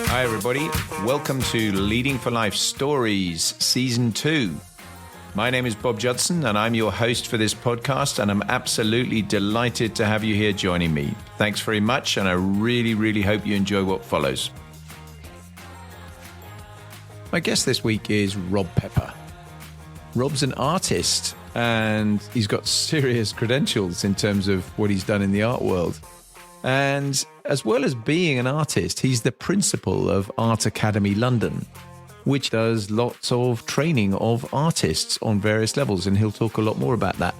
Hi, everybody. Welcome to Leading for Life Stories, Season 2. My name is Bob Judson, and I'm your host for this podcast, and I'm absolutely delighted to have you here joining me. Thanks very much, and I really hope you enjoy what follows. My guest this week is Rob Pepper. Rob's an artist, and he's got serious credentials in terms of what he's done in the art world. And as well as being an artist, he's the principal of Art Academy London, which does lots of training of artists on various levels, and he'll talk a lot more about that.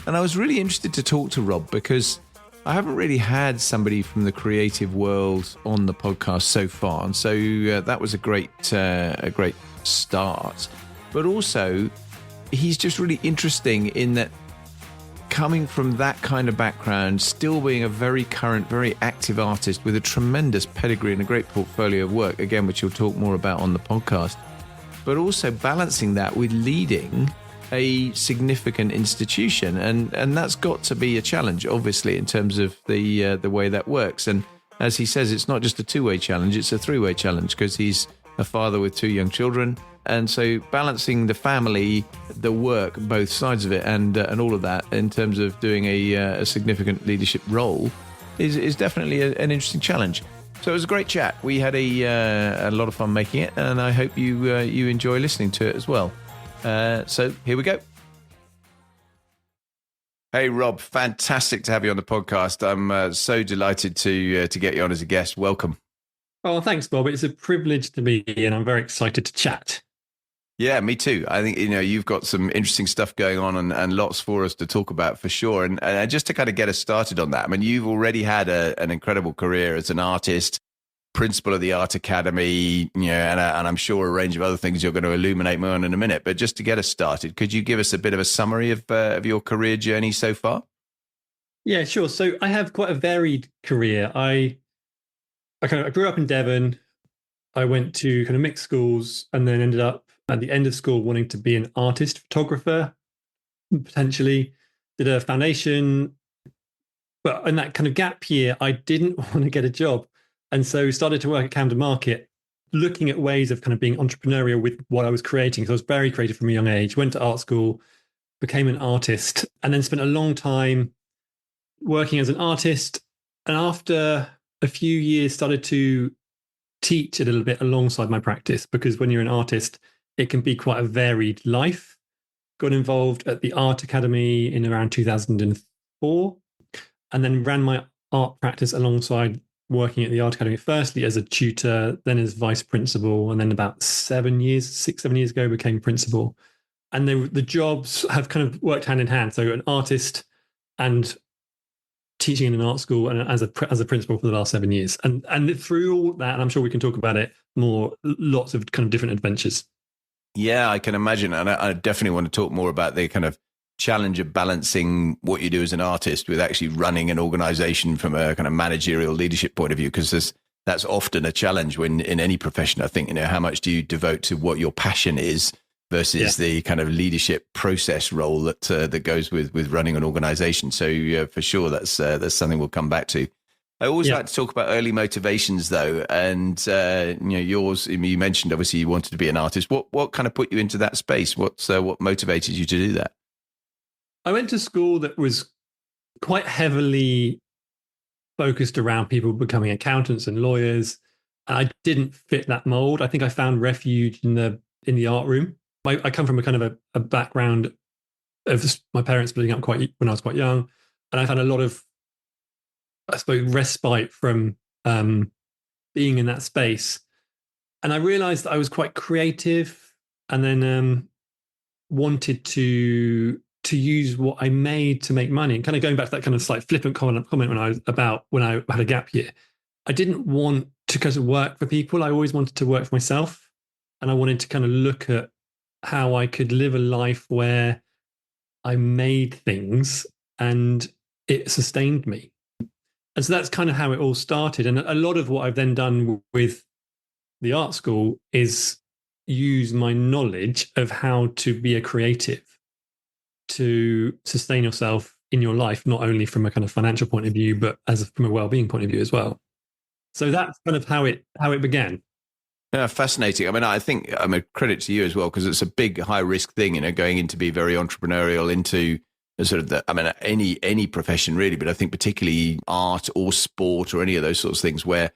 And I was really interested to talk to Rob because I haven't really had somebody from the creative world on the podcast so far, and so that was a great start. But also, he's just really interesting in that, coming from that kind of background, still being a very current, very active artist with a tremendous pedigree and a great portfolio of work, again, which you'll talk more about on the podcast, but also balancing that with leading a significant institution. And that's got to be a challenge, obviously, in terms of the way that works. And as he says, it's not just a two-way challenge, it's a three-way challenge, because he's a father with two young children. And so balancing the family, the work, both sides of it, and all of that in terms of doing a significant leadership role is definitely an interesting challenge. So it was a great chat. We had a lot of fun making it, and I hope you enjoy listening to it as well. So here we go. Hey, Rob, fantastic to have you on the podcast. I'm so delighted to get you on as a guest. Welcome. Oh, thanks, Bob. It's a privilege to be here, and I'm very excited to chat. Yeah, me too. I think, you've got some interesting stuff going on and lots for us to talk about for sure. And just to kind of get us started on that, I mean, you've already had an incredible career as an artist, principal of the Art Academy, and I'm sure a range of other things you're going to illuminate more on in a minute. But just to get us started, could you give us a bit of a summary of your career journey so far? Yeah, sure. So I have quite a varied career. I grew up in Devon. I went to kind of mixed schools and then ended up at the end of school wanting to be an artist, photographer, potentially. Did a foundation. But in that kind of gap year, I didn't want to get a job. And so started to work at Camden Market, looking at ways of kind of being entrepreneurial with what I was creating. So I was very creative from a young age, went to art school, became an artist, and then spent a long time working as an artist. And after a few years, started to teach a little bit alongside my practice, because when you're an artist, it can be quite a varied life. Got involved at the Art Academy in around 2004, and then ran my art practice alongside working at the Art Academy, firstly as a tutor, then as vice principal, and then about 7 years ago became principal. And the jobs have kind of worked hand in hand. So an artist and teaching in an art school, and as a principal for the last 7 years. And through all that, and I'm sure we can talk about it more, lots of kind of different adventures. Yeah, I can imagine. And I definitely want to talk more about the kind of challenge of balancing what you do as an artist with actually running an organization from a kind of managerial leadership point of view, because that's often a challenge when in any profession. I think, how much do you devote to what your passion is versus the kind of leadership process role that goes with running an organization. So for sure, that's something we'll come back to. I always like to talk about early motivations, though, and yours. You mentioned obviously you wanted to be an artist. What kind of put you into that space? What motivated you to do that? I went to school that was quite heavily focused around people becoming accountants and lawyers. I didn't fit that mold. I think I found refuge in the art room. I come from a kind of a background of my parents splitting up when I was quite young, and I found a lot of, I suppose, respite from being in that space. And I realized that I was quite creative, and then wanted to use what I made to make money. And kind of going back to that kind of slight flippant comment when I had a gap year, I didn't want to kind of work for people. I always wanted to work for myself, and I wanted to kind of look at how I could live a life where I made things and it sustained me. And so that's kind of how it all started. And a lot of what I've then done with the art school is use my knowledge of how to be a creative, to sustain yourself in your life, not only from a kind of financial point of view, but from a well-being point of view as well. So that's kind of how it began. Yeah, fascinating. I mean, I think I'm a credit to you as well, because it's a big high risk thing, going into be very entrepreneurial into sort of any profession really, but I think particularly art or sport or any of those sorts of things where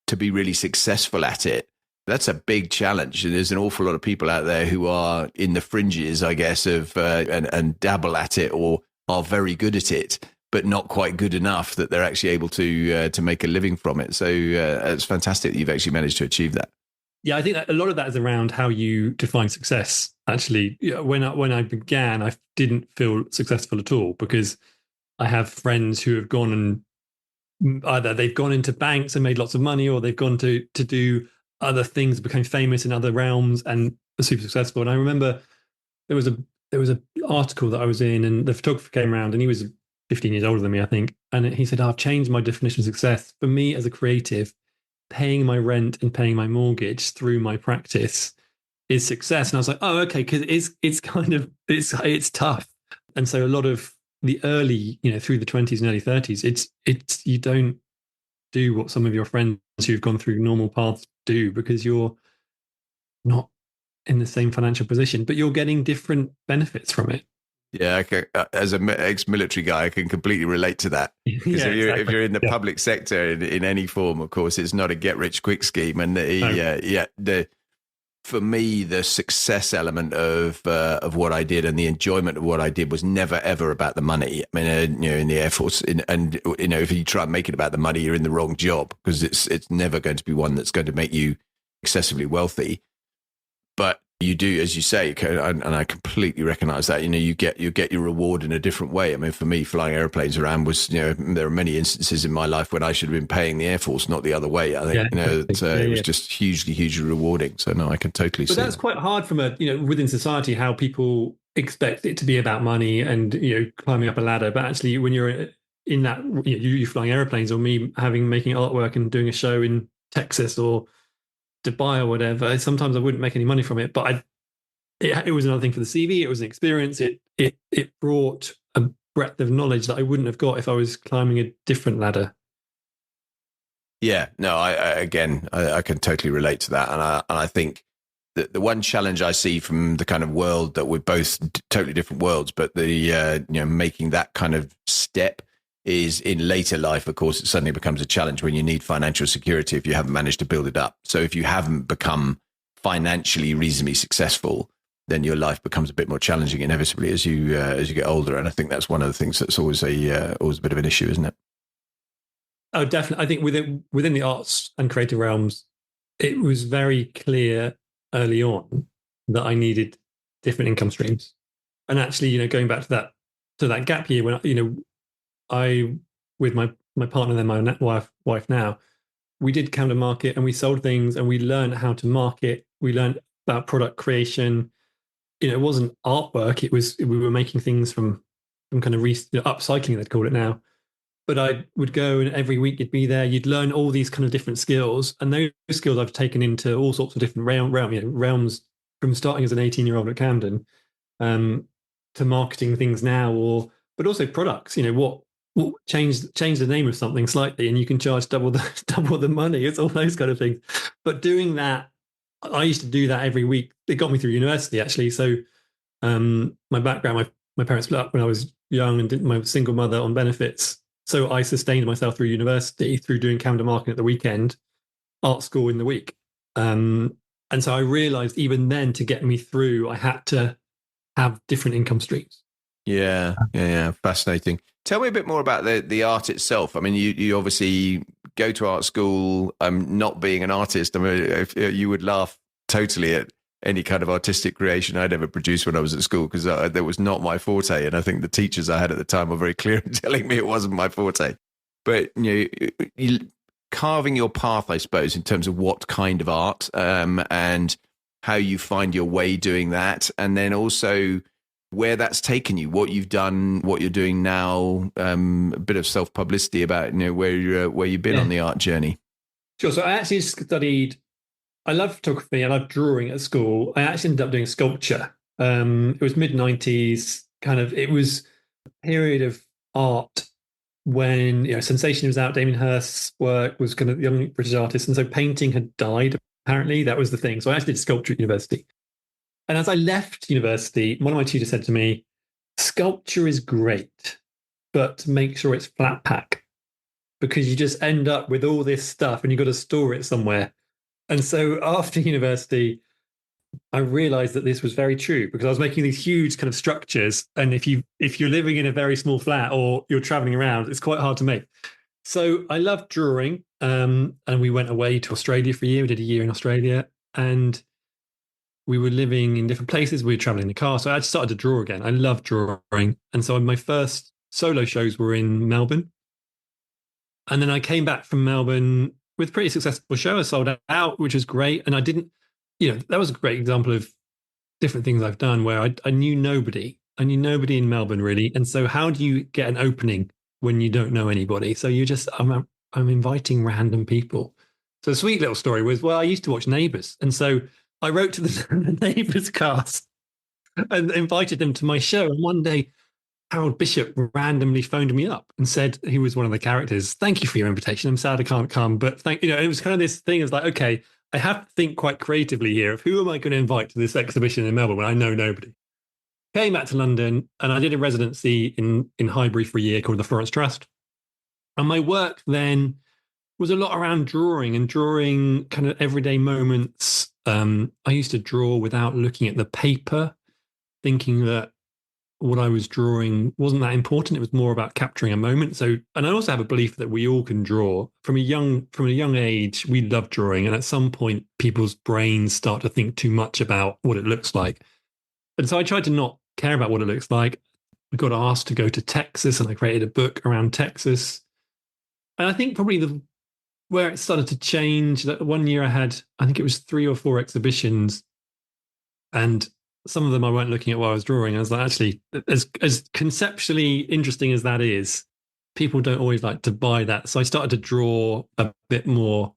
to be really successful at it, that's a big challenge. And there's an awful lot of people out there who are in the fringes, I guess, of and dabble at it or are very good at it, but not quite good enough that they're actually able to make a living from it. So it's fantastic that you've actually managed to achieve that. Yeah, I think that a lot of that is around how you define success. Actually, when I began, I didn't feel successful at all because I have friends who have gone and either they've gone into banks and made lots of money, or they've gone to do other things, become famous in other realms, and are super successful. And I remember there was a article that I was in, and the photographer came around, and he was 15 years older than me, I think, and he said, "I've changed my definition of success. For me, as a creative, paying my rent and paying my mortgage through my practice is success." And I was like, "Oh, okay," because it's kind of it's tough. And so a lot of the early, through the 20s and early 30s, it's you don't do what some of your friends who've gone through normal paths do, because you're not in the same financial position, but you're getting different benefits from it. Yeah, as an ex-military guy, I can completely relate to that. Because if you're in the public sector in any form, of course, it's not a get-rich-quick scheme. And for me, the success element of what I did and the enjoyment of what I did was never ever about the money. I mean, in the Air Force, if you try and make it about the money, you're in the wrong job, because it's never going to be one that's going to make you excessively wealthy. But you do, as you say, and I completely recognize that, you get your reward in a different way. I mean, for me, flying airplanes around was, there are many instances in my life when I should have been paying the Air Force, not the other way. I think, it was just hugely rewarding. So no, I can totally see. But that's quite hard from within society, how people expect it to be about money and, climbing up a ladder. But actually, when you're in that, you flying airplanes, or me making artwork and doing a show in Texas or Dubai or whatever, sometimes I wouldn't make any money from it, but it was another thing for the CV. It was an experience. It brought a breadth of knowledge that I wouldn't have got if I was climbing a different ladder. Yeah, no, I can totally relate to that, and I think that the one challenge I see from the kind of world that we're both totally different worlds, but the making that kind of step is in later life. Of course, it suddenly becomes a challenge when you need financial security if you haven't managed to build it up. So if you haven't become financially reasonably successful, then your life becomes a bit more challenging inevitably as you get older. And I think that's one of the things that's always a bit of an issue, isn't it? Oh, definitely. I think within the arts and creative realms, it was very clear early on that I needed different income streams. And actually, going back to that gap year when I with my partner, then my wife now, we did counter market and we sold things and we learned how to market. We learned about product creation. It wasn't artwork. We were making things from kind of upcycling, they'd call it now. But I would go, and every week you'd be there. You'd learn all these kind of different skills, and those skills I've taken into all sorts of different realms, from starting as an 18-year-old at Camden, to marketing things now, but also products. What change the name of something slightly, and you can charge double the money. It's all those kind of things. But doing that, I used to do that every week. It got me through university, actually. So my background, my parents split up when I was young, and my single mother on benefits. So I sustained myself through university, through doing calendar marketing at the weekend, art school in the week. And so I realized even then, to get me through, I had to have different income streams. Yeah. Fascinating. Tell me a bit more about the art itself. I mean, you obviously go to art school. Not being an artist, I mean, you would laugh totally at any kind of artistic creation I'd ever produced when I was at school, because that was not my forte. And I think the teachers I had at the time were very clear in telling me it wasn't my forte. But, you carving your path, I suppose, in terms of what kind of art and how you find your way doing that. And then also where that's taken you, what you've done, what you're doing now, a bit of self-publicity about, where you've been on the art journey. Sure. So I actually studied, I love photography, I love drawing at school. I actually ended up doing sculpture. It was mid-90s, it was a period of art when Sensation was out. Damien Hirst's work was kind of young British artist, and so painting had died. Apparently, that was the thing. So I actually did sculpture at university. And as I left university, one of my tutors said to me, "Sculpture is great, but make sure it's flat pack because you just end up with all this stuff and you've got to store it somewhere." And so after university, I realized that this was very true because I was making these huge kind of structures, and if you're living in a very small flat or you're traveling around, it's quite hard to make. So I loved drawing, and we went away to Australia for a year. We did a year in Australia, and we were living in different places. We were traveling in the car, so I started to draw again. I love drawing, and so my first solo shows were in Melbourne, and then I came back from Melbourne with a pretty successful show. I sold out, which was great, and I didn't. That was a great example of different things I've done where I knew nobody. I knew nobody in Melbourne really. And so how do you get an opening when you don't know anybody? So I'm inviting random people. So the sweet little story was, well, I used to watch Neighbours. And so I wrote to the Neighbours cast and invited them to my show. And one day, Harold Bishop randomly phoned me up and said he was one of the characters. "Thank you for your invitation. I'm sad I can't come, but it was kind of this thing. It's like, okay, I have to think quite creatively here of who am I going to invite to this exhibition in Melbourne when I know nobody." Came back to London and I did a residency in Highbury for a year called the Florence Trust. And my work then was a lot around drawing and drawing kind of everyday moments. I used to draw without looking at the paper, thinking that what I was drawing wasn't that important. It was more about capturing a moment. So, and I also have a belief that we all can draw from a young age. We love drawing, and at some point, people's brains start to think too much about what it looks like. And so I tried to not care about what it looks like. We got asked to go to Texas, and I created a book around Texas. And I think probably where it started to change, that one year I think it was 3 or 4 exhibitions, and some of them I weren't looking at while I was drawing. I was like, actually, as conceptually interesting as that is, people don't always like to buy that. So I started to draw a bit more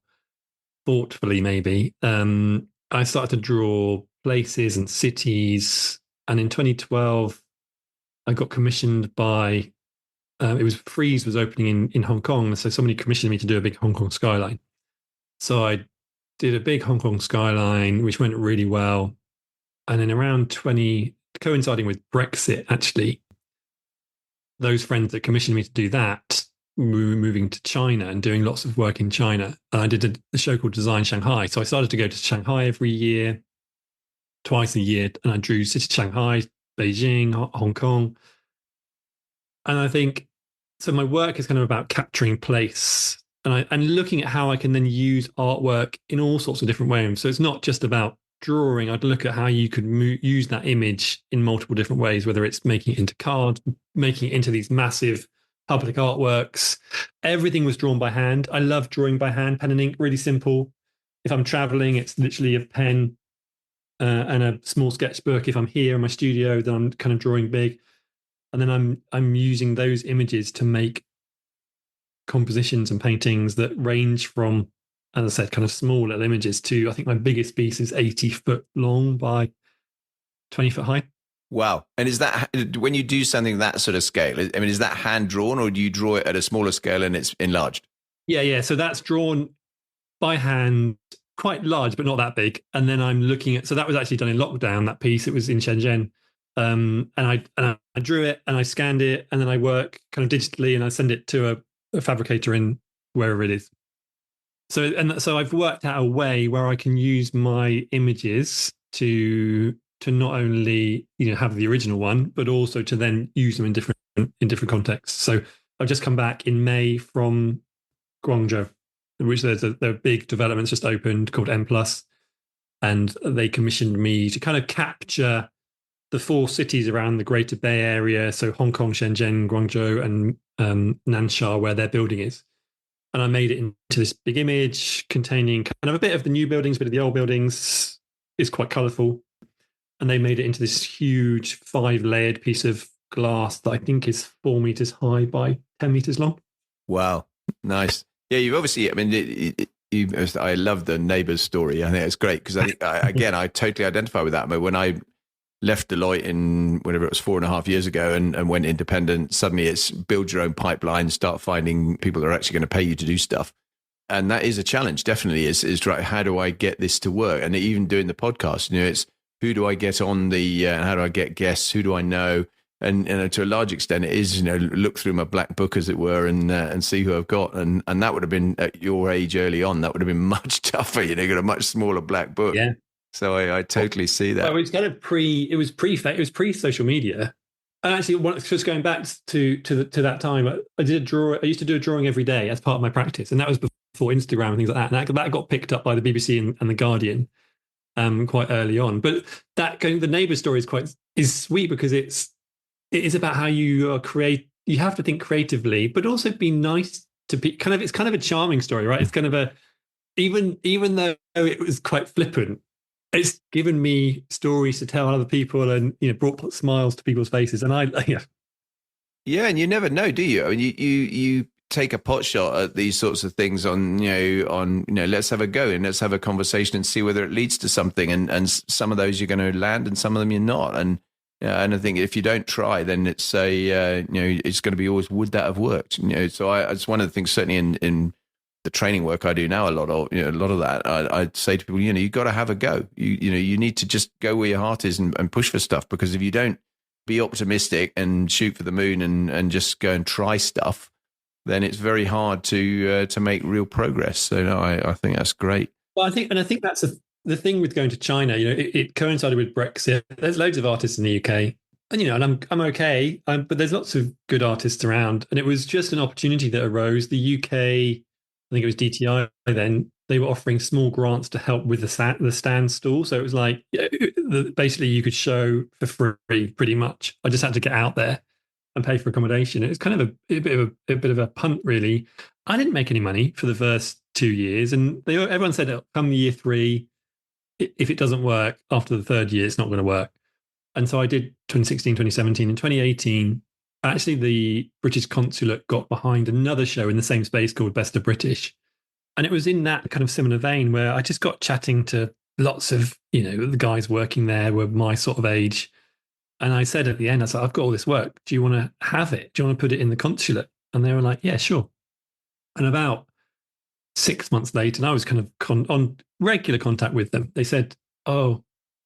thoughtfully, maybe. I started to draw places and cities. And in 2012, I got commissioned by, it was Frieze was opening in Hong Kong. So somebody commissioned me to do a big Hong Kong skyline. So I did a big Hong Kong skyline, which went really well. And then around coinciding with Brexit, actually, those friends that commissioned me to do that were moving to China and doing lots of work in China. And I did a show called Design Shanghai. So I started to go to Shanghai every year, twice a year. And I drew City Shanghai, Beijing, Hong Kong. And I think, so my work is kind of about capturing place and looking at how I can then use artwork in all sorts of different ways. So it's not just about drawing. I'd look at how you could use that image in multiple different ways, whether it's making it into cards, making it into these massive public artworks. Everything was drawn by hand. I love drawing by hand, pen and ink, really simple. If I'm traveling, it's literally a pen and a small sketchbook. If I'm here in my studio, then I'm kind of drawing big. And then I'm using those images to make compositions and paintings that range from, as I said, kind of small little images to, I think my biggest piece is 80 foot long by 20 foot high. Wow. And is that, when you do something that sort of scale, I mean, is that hand drawn or do you draw it at a smaller scale and it's enlarged? Yeah. So that's drawn by hand, quite large, but not that big. And then I'm looking at, so that was actually done in lockdown, that piece. It was in Shenzhen. And I drew it and I scanned it and then I work kind of digitally and I send it to a fabricator in wherever it is. So I've worked out a way where I can use my images to not only have the original one, but also to then use them in different contexts. So I've just come back in May from Guangzhou, which there's a big development just opened called M+, and they commissioned me to kind of capture the 4 cities around the Greater Bay Area, so Hong Kong, Shenzhen, Guangzhou, and Nansha, where their building is. And I made it into this big image containing kind of a bit of the new buildings, a bit of the old buildings. It's quite colourful. And they made it into this huge 5-layered piece of glass that I think is 4 meters high by 10 meters long. Wow. Nice. Yeah, you've obviously, I mean, I love the Neighbours story. I think it's great because I totally identify with that. But when I left Deloitte in whatever it was 4.5 years ago and went independent. Suddenly it's build your own pipeline, start finding people that are actually going to pay you to do stuff. And that is a challenge, definitely, is right. How do I get this to work? And even doing the podcast, it's who do I get on the, how do I get guests? Who do I know? And to a large extent, it is, look through my black book, as it were, and see who I've got. And that would have been, at your age early on, that would have been much tougher. Got a much smaller black book. Yeah. So I totally see that. Well, it was kind of pre-social media. And actually, just going back to that time, I used to do a drawing every day as part of my practice, and that was before Instagram and things like that. And that got picked up by the BBC and the Guardian quite early on. But the neighbour story is sweet because it is about how you create. You have to think creatively, but also be nice to be. It's kind of a charming story, right? It's kind of even though it was quite flippant. It's given me stories to tell other people, and brought smiles to people's faces. And yeah, and you never know, do you? I mean, you take a pot shot at these sorts of things on let's have a go and let's have a conversation and see whether it leads to something. And some of those you're going to land, and some of them you're not. And I think if you don't try, then it's it's going to be always, would that have worked? So it's one of the things certainly in the training work I do now, a lot of that, I'd say to people, you got to have a go. You need to just go where your heart is and push for stuff, because if you don't be optimistic and shoot for the moon and just go and try stuff, then it's very hard to make real progress. So no, I think that's great. Well, I think that's the thing with going to China. It coincided with Brexit. There's loads of artists in the UK, and and I'm okay, but there's lots of good artists around, and it was just an opportunity that arose. The UK, I think it was DTI then, they were offering small grants to help with the stand stall. So it was like, basically you could show for free pretty much. I just had to get out there and pay for accommodation. It was kind of a bit of a punt, really. I didn't make any money for the first 2 years. And everyone said, come year 3, if it doesn't work after the 3rd year, it's not going to work. And so I did 2016, 2017. In 2018, actually, the British consulate got behind another show in the same space called Best of British. And it was in that kind of similar vein where I just got chatting to lots of, the guys working there were my sort of age. And I said at the end, I said, I've got all this work. Do you want to have it? Do you want to put it in the consulate? And they were like, yeah, sure. And about 6 months later, and I was kind of on regular contact with them, they said, oh,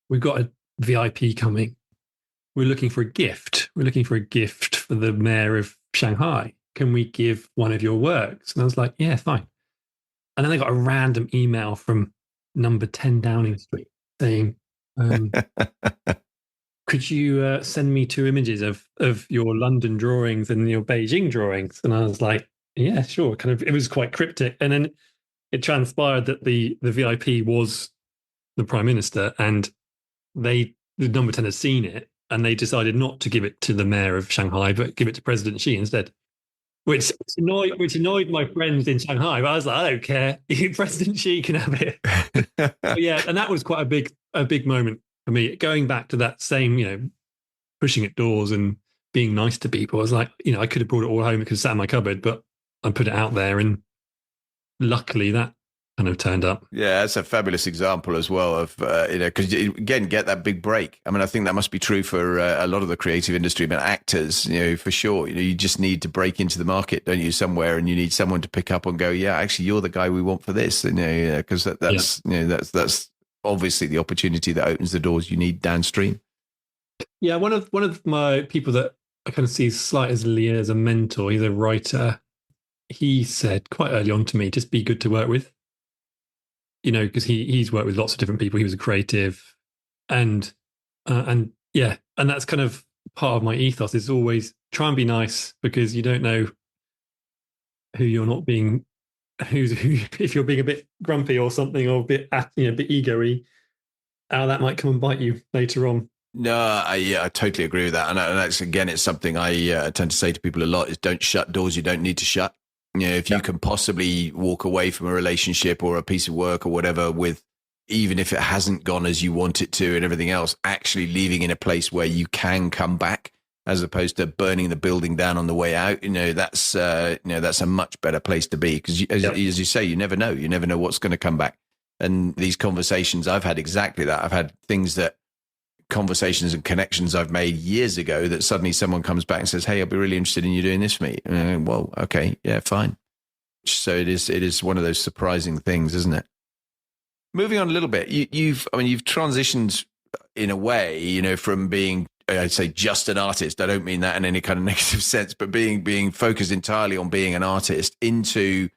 we've got a VIP coming. We're looking for a gift. We're looking for a gift for the mayor of Shanghai. Can we give one of your works? And I was like, yeah, fine. And then I got a random email from number 10 Downing Street saying, could you send me 2 images of your London drawings and your Beijing drawings? And I was like, yeah, sure. It was quite cryptic. And then it transpired that the VIP was the Prime Minister, and the number 10 had seen it. And they decided not to give it to the mayor of Shanghai, but give it to President Xi instead, which annoyed my friends in Shanghai. But I was like, I don't care. President Xi can have it. So yeah, and that was quite a big moment for me. Going back to that same, pushing at doors and being nice to people. I was like, I could have brought it all home because it sat in my cupboard, but I put it out there, and luckily that kind of turned up. Yeah, that's a fabulous example as well of, because again, get that big break. I mean, I think that must be true for a lot of the creative industry, but actors, for sure, you just need to break into the market, don't you, somewhere, and you need someone to pick up and go, yeah, actually, you're the guy we want for this. And, because that's obviously the opportunity that opens the doors you need downstream. Yeah. One of my people that I kind of see slightly as a mentor, he's a writer. He said quite early on to me, just be good to work with. Because he's worked with lots of different people. He was a creative, and that's kind of part of my ethos. Is always try and be nice, because you don't know who you're not being, who if you're being a bit grumpy or something, or a bit ego-y, how that might come and bite you later on. No, I totally agree with that, and that's, again, it's something I tend to say to people a lot: is don't shut doors you don't need to shut. If you can possibly walk away from a relationship or a piece of work or whatever with, even if it hasn't gone as you want it to and everything else, actually leaving in a place where you can come back, as opposed to burning the building down on the way out. That's a much better place to be, because as you say, you never know what's going to come back. And these conversations, I've had exactly that. I've had things that conversations and connections I've made years ago that suddenly someone comes back and says, "Hey, I'll be really interested in you doing this for me." Well, okay, yeah, fine. So it is one of those surprising things, isn't it? Moving on a little bit, you've transitioned in a way, from being, I'd say, just an artist. I don't mean that in any kind of negative sense, but being focused entirely on being an artist into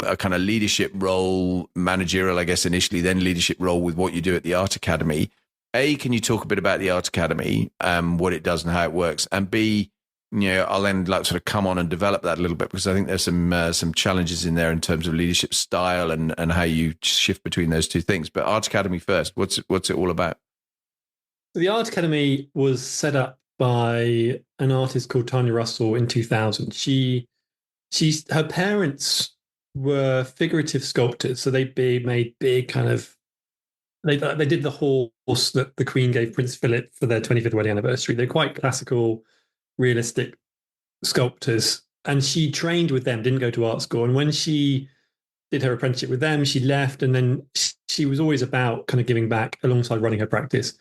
a kind of leadership role, managerial, I guess, initially, then leadership role with what you do at the Art Academy. A, can you talk a bit about the Art Academy, what it does and how it works? And B, I'll then sort of come on and develop that a little bit, because I think there's some challenges in there in terms of leadership style and how you shift between those two things. But Art Academy first, what's it all about? The Art Academy was set up by an artist called Tanya Russell in 2000. Her parents were figurative sculptors, so they made big kind of. They did the horse that the Queen gave Prince Philip for their 25th wedding anniversary. They're quite classical, realistic sculptors, and she trained with them. Didn't go to art school, and when she did her apprenticeship with them, she left, and then she was always about kind of giving back alongside running her practice.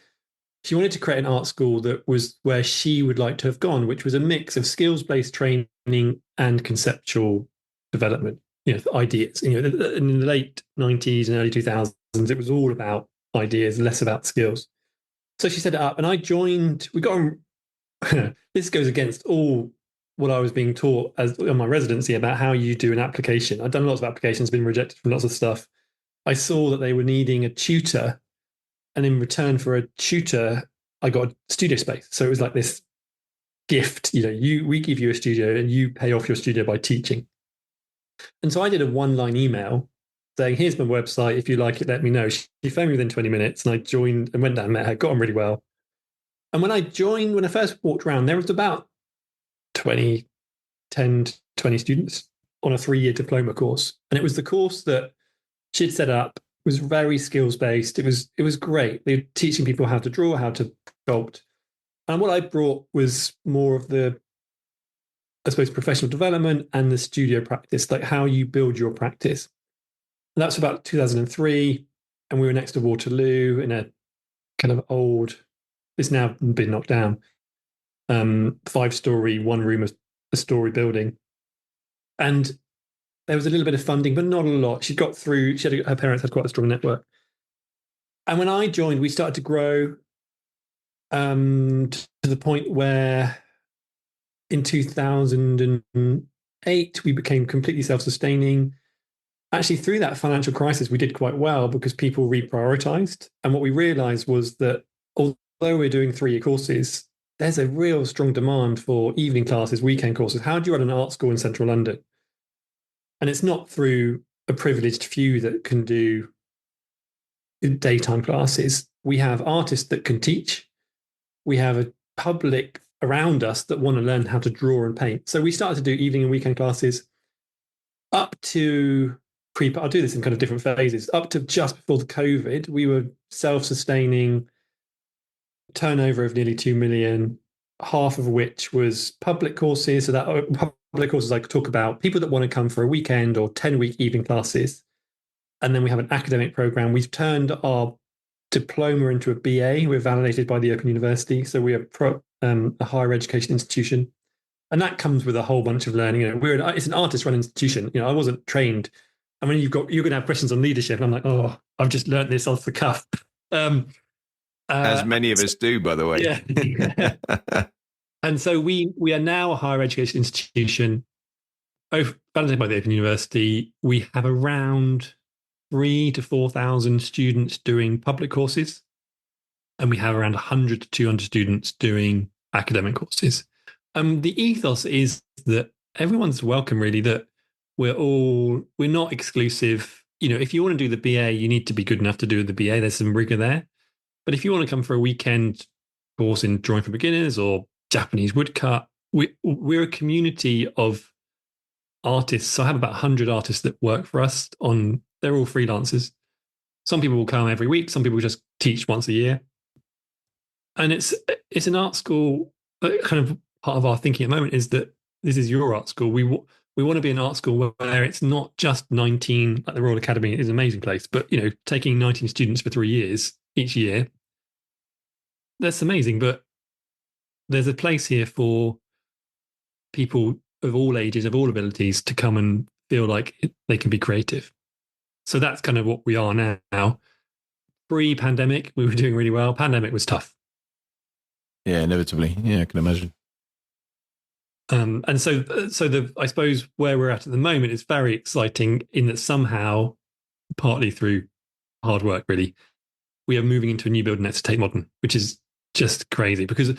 She wanted to create an art school that was where she would like to have gone, which was a mix of skills-based training and conceptual development, ideas. In the late 90s and early 2000s, it was all about ideas, less about skills. So she set it up, and I joined. We got on. This goes against all what I was being taught on my residency about how you do an application. I'd done lots of applications, been rejected from lots of stuff. I saw that they were needing a tutor, and in return for a tutor, I got a studio space. So it was like this gift. We give you a studio, and you pay off your studio by teaching. And so I did a one-line email saying, "Here's my website. If you like it, let me know." She phoned me within 20 minutes, and I joined and went down and met her, got on really well. And when I first walked around, there was about 10 to 20 students on a 3-year diploma course. And it was the course that she'd set up. It was very skills-based. It was great. They were teaching people how to draw, how to sculpt. And what I brought was more of the, I suppose, professional development and the studio practice, like how you build your practice. And that's about 2003. And we were next to Waterloo in a kind of old, it's now been knocked down, 5-story, one room, a story building. And there was a little bit of funding, but not a lot. She got through, her parents had quite a strong network. And when I joined, we started to grow to the point where in 2008, we became completely self-sustaining. Actually, through that financial crisis, we did quite well because people reprioritized. And what we realized was that although we're doing 3-year courses, there's a real strong demand for evening classes, weekend courses. How do you run an art school in central London? And it's not through a privileged few that can do daytime classes. We have artists that can teach. We have a public around us that want to learn how to draw and paint. So we started to do evening and weekend classes up to I'll do this in kind of different phases. Up to just before the COVID, we were self-sustaining, turnover of nearly 2 million, half of which was public courses. So that public courses I could talk about people that want to come for a weekend or 10-week evening classes. And then we have an academic program. We've turned our diploma into a BA. We're validated by the Open University. So we are a higher education institution. And that comes with a whole bunch of learning. It's an artist-run institution. I wasn't trained. And when you're going to have questions on leadership, and I'm like, oh, I've just learned this off the cuff. As many of us do, by the way. Yeah. And so we are now a higher education institution, validated by the Open University. We have around 3,000 to 4,000 students doing public courses, and we have around 100 to 200 students doing academic courses. The ethos is that everyone's welcome, really, that we're not exclusive. If you want to do the BA, you need to be good enough to do the BA. There's some rigor there. But if you want to come for a weekend course in drawing for beginners or Japanese woodcut, we're a community of artists. So I have about 100 artists that work for us they're all freelancers. Some people will come every week. Some people just teach once a year. And it's an art school. Kind of part of our thinking at the moment is that this is your art school. We want to be an art school where it's not just 19, like the Royal Academy is an amazing place, but taking 19 students for 3 years each year that's amazing. But there's a place here for people of all ages, of all abilities, to come and feel like they can be creative. So that's kind of what we are now. Pre-pandemic, we were doing really well. Pandemic was tough. Yeah, inevitably. Yeah, I can imagine. And so I suppose where we're at the moment is very exciting in that somehow, partly through hard work, really, we are moving into a new building next to Tate Modern, which is just crazy because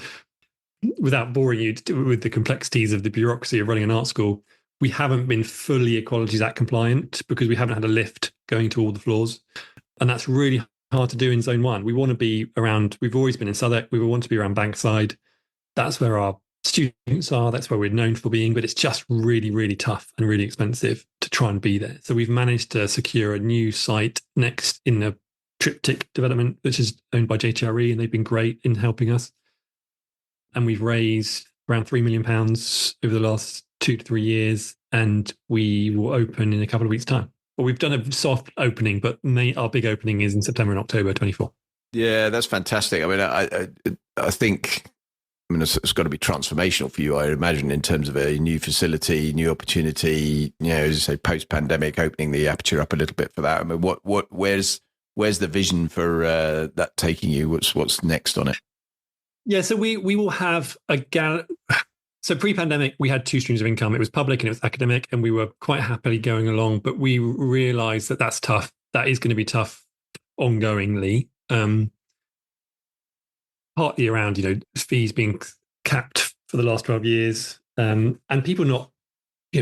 without boring you with the complexities of the bureaucracy of running an art school, we haven't been fully Equalities Act compliant because we haven't had a lift going to all the floors. And that's really hard to do in Zone 1. We want to be around, we've always been in Southwark, we want to be around Bankside. That's where our students are, that's where we're known for being, but it's just really, really tough and really expensive to try and be there. So we've managed to secure a new site next in the Triptych development, which is owned by JTRE, and they've been great in helping us. And we've raised around £3 million over the last 2 to 3 years, and we will open in a couple of weeks' time. Well, we've done a soft opening, but our big opening is in September and October 24. Yeah, that's fantastic. I mean, I think, it's got to be transformational for you, I imagine, in terms of a new facility, new opportunity. As you say, post-pandemic, opening the aperture up a little bit for that. I mean, where's the vision for that taking you? What's next on it? Yeah, so we will have So pre-pandemic, we had 2 streams of income. It was public and it was academic, and we were quite happily going along. But we realised that that's tough. That is going to be tough ongoingly. Partly around, fees being capped for the last 12 years, and people not,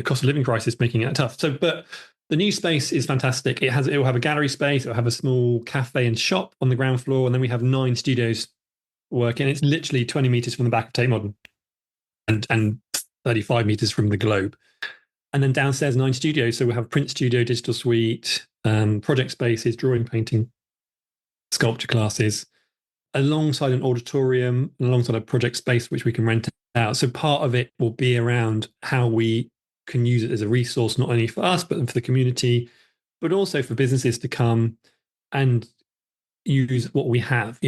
cost of living crisis making it tough. So, but the new space is fantastic. It will have a gallery space. It will have a small cafe and shop on the ground floor, and then we have 9 studios working. It's literally 20 meters from the back of Tate Modern, and 35 meters from the Globe. And then downstairs, 9 studios. So we'll have print studio, digital suite, project spaces, drawing, painting, sculpture classes, alongside an auditorium, alongside a project space which we can rent out. So part of it will be around how we can use it as a resource, not only for us, but for the community, but also for businesses to come and use what we have.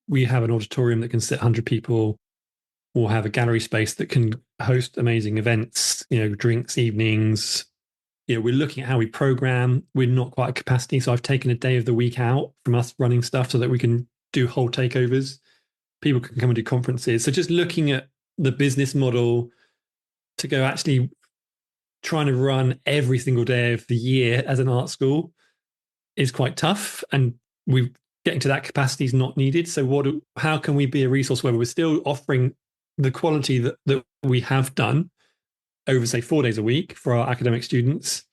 We have an auditorium that can sit 100 people. We'll have a gallery space that can host amazing events, drinks, evenings. We're looking at how we program. We're not quite at capacity. So I've taken a day of the week out from us running stuff so that we can do whole takeovers. People can come and do conferences. So just looking at the business model to go actually trying to run every single day of the year as an art school is quite tough. And we're getting to that capacity is not needed. So how can we be a resource where we're still offering the quality that we have done over, say, 4 days a week for our academic students?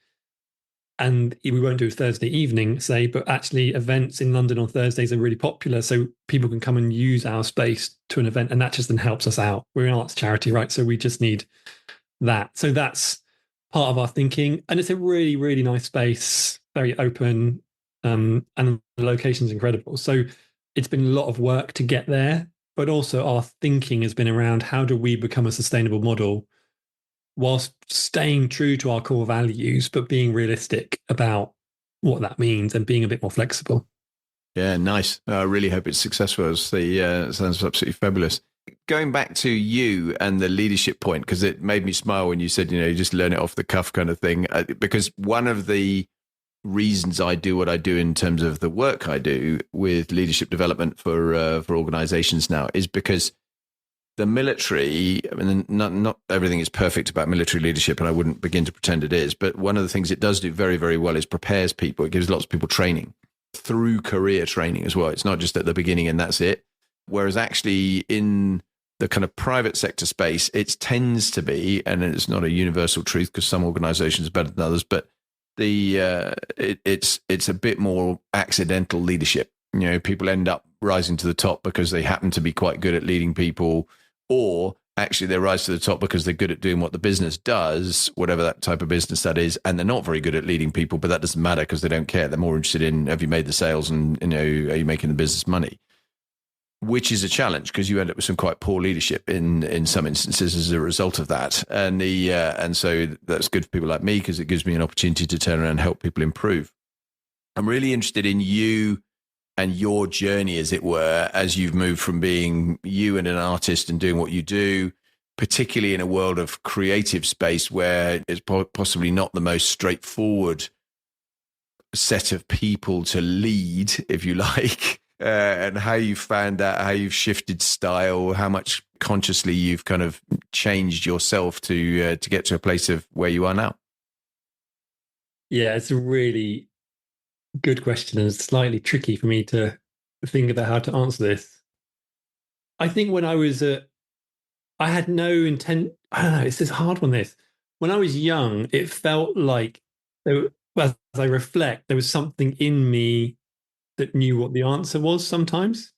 And we won't do a Thursday evening, say, but actually events in London on Thursdays are really popular. So people can come and use our space to an event, and that just then helps us out. We're an arts charity, right? So we just need that. So that's part of our thinking. And it's a really, really nice space, very open, and the location's incredible. So it's been a lot of work to get there, but also our thinking has been around how do we become a sustainable model whilst staying true to our core values, but being realistic about what that means and being a bit more flexible. Yeah, nice. I really hope it's successful. It sounds absolutely fabulous. Going back to you and the leadership point, because it made me smile when you said, you just learn it off the cuff kind of thing. Because one of the reasons I do what I do in terms of the work I do with leadership development for organizations now is because the military, I mean, not everything is perfect about military leadership, and I wouldn't begin to pretend it is, but one of the things it does do very, very well is prepares people. It gives lots of people training through career training as well. It's not just at the beginning and that's it. Whereas actually in the kind of private sector space, it tends to be, and it's not a universal truth because some organizations are better than others, but it's a bit more accidental leadership. People end up rising to the top because they happen to be quite good at leading people, or actually they rise to the top because they're good at doing what the business does, whatever that type of business that is, and they're not very good at leading people, but that doesn't matter because they don't care. They're more interested in, have you made the sales, and are you making the business money? Which is a challenge because you end up with some quite poor leadership in some instances as a result of that. And so that's good for people like me because it gives me an opportunity to turn around and help people improve. I'm really interested in you and your journey, as it were, as you've moved from being you and an artist and doing what you do, particularly in a world of creative space where it's possibly not the most straightforward set of people to lead, if you like, and how you found that, how you've shifted style, how much consciously you've kind of changed yourself to get to a place of where you are now. Yeah, it's a really good question, and it's slightly tricky for me to think about how to answer this. I think when I was I had no intent. I don't know. It's this hard one. This when I was young, it felt like well, as I reflect, there was something in me that knew what the answer was. Sometimes,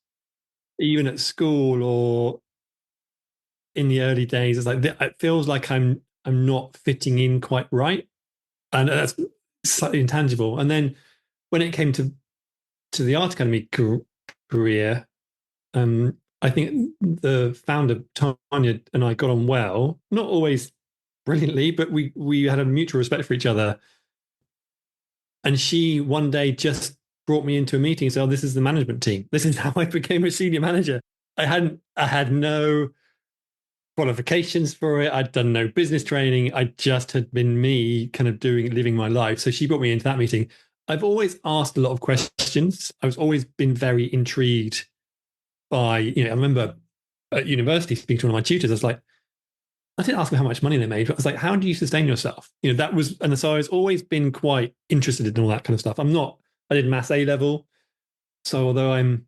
even at school or in the early days, it's like it feels like I'm not fitting in quite right, and that's slightly intangible. And then when it came to the art academy career, I think the founder Tanya and I got on well, not always brilliantly, but we had a mutual respect for each other. And she one day just brought me into a meeting and said, "Oh, this is the management team. This is how I became a senior manager." I had no qualifications for it. I'd done no business training. I just had been me kind of living my life. So she brought me into that meeting. I've always asked a lot of questions. I've always been very intrigued by, I remember at university speaking to one of my tutors. I was like, I didn't ask them how much money they made, but I was like, how do you sustain yourself? That was, and so I was always been quite interested in all that kind of stuff. I did maths A level. So although I'm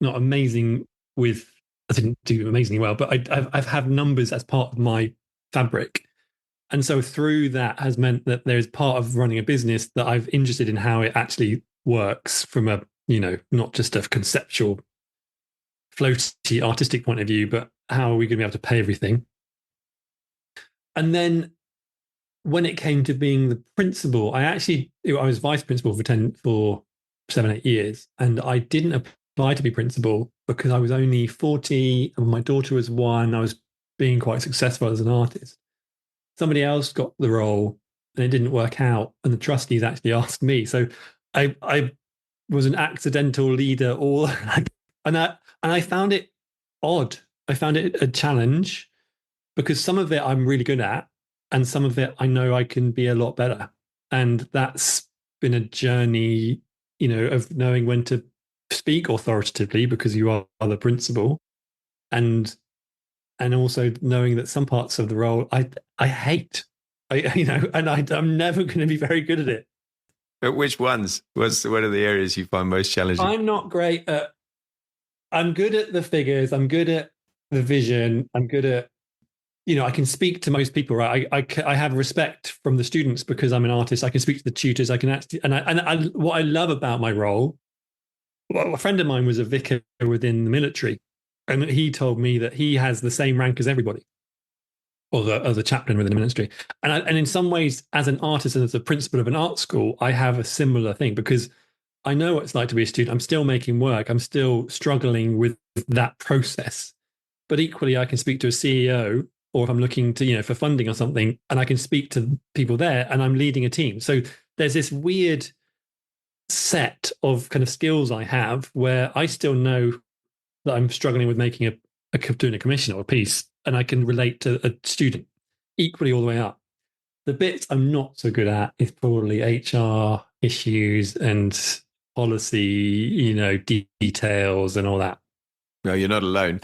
not amazing I didn't do amazingly well, but I've had numbers as part of my fabric. And so through that has meant that there's part of running a business that I'm interested in how it actually works from a, not just a conceptual, floaty artistic point of view, but how are we going to be able to pay everything? And then when it came to being the principal, I was vice principal for 7-8 years, and I didn't apply to be principal because I was only 40 and my daughter was 1. I was being quite successful as an artist. Somebody else got the role and it didn't work out, and the trustees actually asked me. So I was an accidental leader, and I found it odd. I found it a challenge because some of it I'm really good at, and some of it I know I can be a lot better. And that's been a journey, of knowing when to speak authoritatively because you are the principal, and also knowing that some parts of the role I hate, and I'm never going to be very good at it. But which ones? What are the areas you find most challenging? I'm not great at. I'm good at the figures. I'm good at the vision. I'm good at. I can speak to most people, right? I have respect from the students because I'm an artist. I can speak to the tutors. I can actually, and what I love about my role. Well, a friend of mine was a vicar within the military, and he told me that he has the same rank as everybody, or as a chaplain within the ministry. And in some ways, as an artist and as a principal of an art school, I have a similar thing because I know what it's like to be a student. I'm still making work. I'm still struggling with that process. But equally, I can speak to a CEO, or if I'm looking to, for funding or something, and I can speak to people there, and I'm leading a team. So there's this weird set of kind of skills I have where I still know that I'm struggling with making doing a commission or a piece, and I can relate to a student equally all the way up. The bits I'm not so good at is probably HR issues and policy, details and all that. No, you're not alone.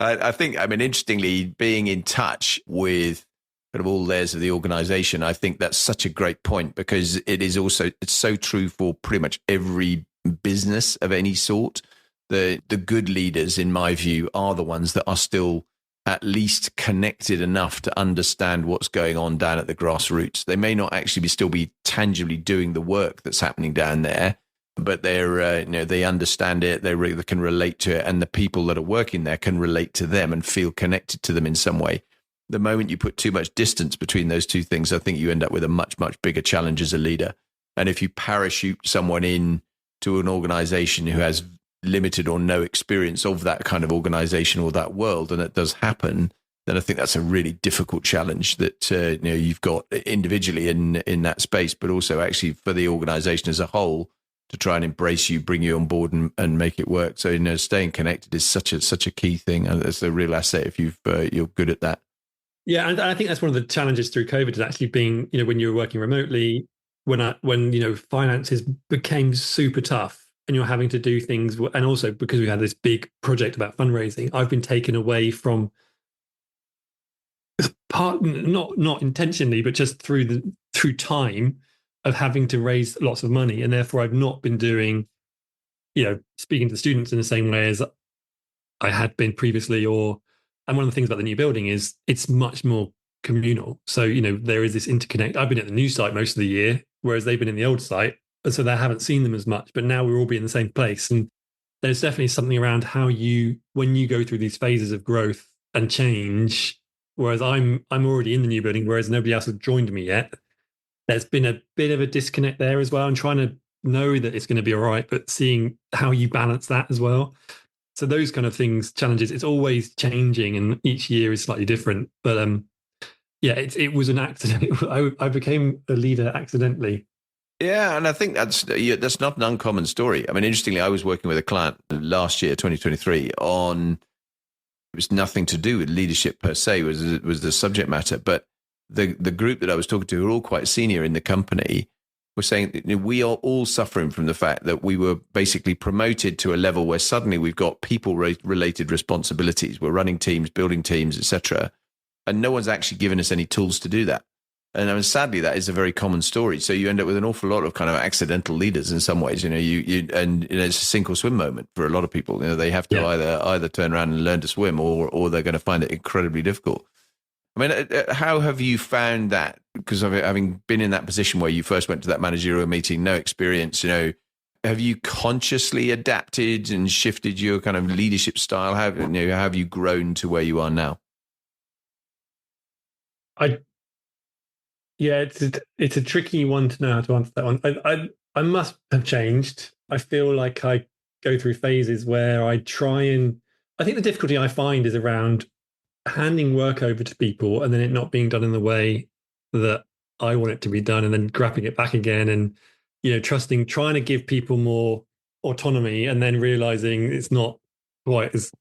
I think, interestingly, being in touch with kind of all layers of the organization, I think that's such a great point because it's so true for pretty much every business of any sort. The good leaders, in my view, are the ones that are still at least connected enough to understand what's going on down at the grassroots. They may not actually still be tangibly doing the work that's happening down there, but they understand it. They can relate to it, and the people that are working there can relate to them and feel connected to them in some way. The moment you put too much distance between those two things, I think you end up with a much, much bigger challenge as a leader. And if you parachute someone in to an organization who has limited or no experience of that kind of organization or that world, and it does happen, then I think that's a really difficult challenge that you've got individually in that space, but also actually for the organization as a whole to try and embrace you, bring you on board, and make it work. So staying connected is such a key thing, and it's a real asset if you're good at that. Yeah, and I think that's one of the challenges through COVID is actually being, when you were working remotely, when finances became super tough and you're having to do things, and also because we had this big project about fundraising, I've been taken away from part, not intentionally, but just through time of having to raise lots of money, and therefore I've not been doing, speaking to the students in the same way as I had been previously. And one of the things about the new building is it's much more communal. So, there is this interconnect. I've been at the new site most of the year, whereas they've been in the old site. And so they haven't seen them as much, but now we'll all be in the same place. And there's definitely something around how when you go through these phases of growth and change, whereas I'm already in the new building, whereas nobody else has joined me yet. There's been a bit of a disconnect there as well. I'm trying to know that it's going to be all right, but seeing how you balance that as well. So those kind of things, challenges, it's always changing, and each year is slightly different. But it was an accident. I became a leader accidentally. Yeah, and I think that's not an uncommon story. I mean, interestingly, I was working with a client last year, 2023, on it was nothing to do with leadership per se, was the subject matter, but the group that I was talking to, who are all quite senior in the company, were saying that we are all suffering from the fact that we were basically promoted to a level where suddenly we've got people-related responsibilities. We're running teams, building teams, etc., and no one's actually given us any tools to do that. And I mean, sadly, that is a very common story. So you end up with an awful lot of kind of accidental leaders in some ways. It's a sink or swim moment for a lot of people. They have to either turn around and learn to swim, or they're going to find it incredibly difficult. I mean, how have you found that? Because having been in that position where you first went to that managerial meeting, no experience, have you consciously adapted and shifted your kind of leadership style? How have you grown to where you are now? It's a tricky one to know how to answer that one. I must have changed. I feel like I go through phases where I think the difficulty I find is around handing work over to people and then it not being done in the way that I want it to be done, and then grabbing it back again, and trying to give people more autonomy, and then realizing it's not quite as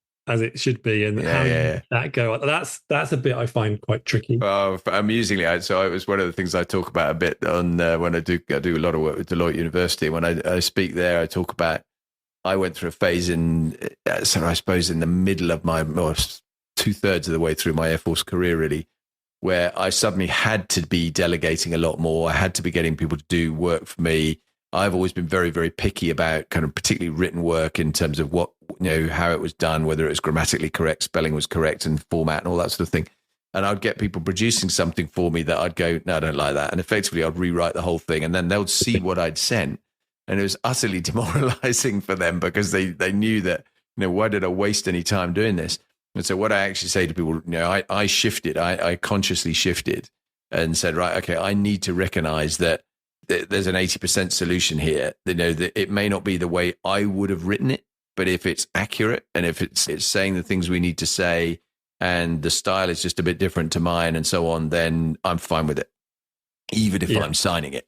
it should be, and that go. That's a bit I find quite tricky. Well, amusingly, so it was one of the things I talk about a bit on when I do a lot of work with Deloitte University. When I speak there, I talk about I went through a phase I suppose in the middle of my 2/3 of the way through my Air Force career, really, where I suddenly had to be delegating a lot more. I had to be getting people to do work for me. I've always been very, very picky about kind of particularly written work in terms of what, how it was done, whether it was grammatically correct, spelling was correct, and format and all that sort of thing. And I'd get people producing something for me that I'd go, no, I don't like that. And effectively I'd rewrite the whole thing, and then they'll see what I'd sent. And it was utterly demoralizing for them because they knew that, why did I waste any time doing this? And so what I actually say to people, I shifted, I consciously shifted and said, right, okay, I need to recognize that there's an 80% solution here. That it may not be the way I would have written it, but if it's accurate and if it's saying the things we need to say and the style is just a bit different to mine and so on, then I'm fine with it, even if I'm signing it.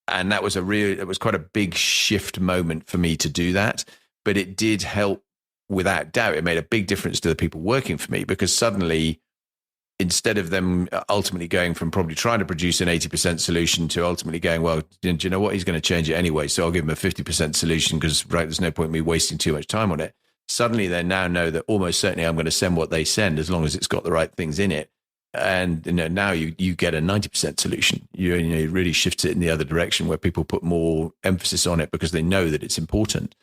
And that was it was quite a big shift moment for me to do that, but it did help. Without doubt, it made a big difference to the people working for me, because suddenly, instead of them ultimately going from probably trying to produce an 80% solution to ultimately going, well, do you know what? He's going to change it anyway, so I'll give him a 50% solution because, right, there's no point in me wasting too much time on it. Suddenly, they now know that almost certainly I'm going to send what they send as long as it's got the right things in it. And now you get a 90% solution. You really shifts it in the other direction where people put more emphasis on it because they know that it's important.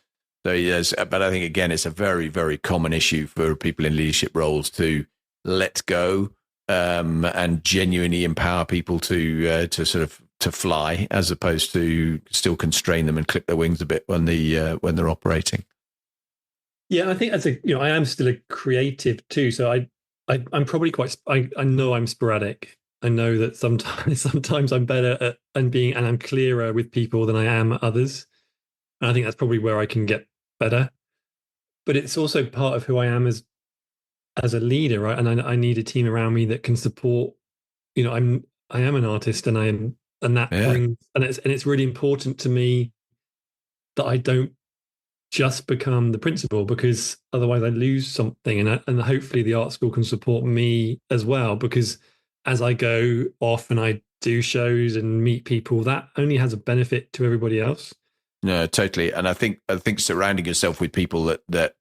So yes, but I think again, it's a very, very common issue for people in leadership roles to let go and genuinely empower people to fly, as opposed to still constrain them and clip their wings a bit when they're operating. Yeah, I think I am still a creative too. So I'm probably I know I'm sporadic. I know that sometimes I'm better at and I'm clearer with people than I am at others. And I think that's probably where I can get better, but it's also part of who I am as a leader, right? And I need a team around me that can support. I am an artist, and that brings, and it's really important to me that I don't just become the principal, because otherwise I lose something. And hopefully the art school can support me as well, because as I go off and I do shows and meet people, that only has a benefit to everybody else. No, totally. And I think surrounding yourself with people that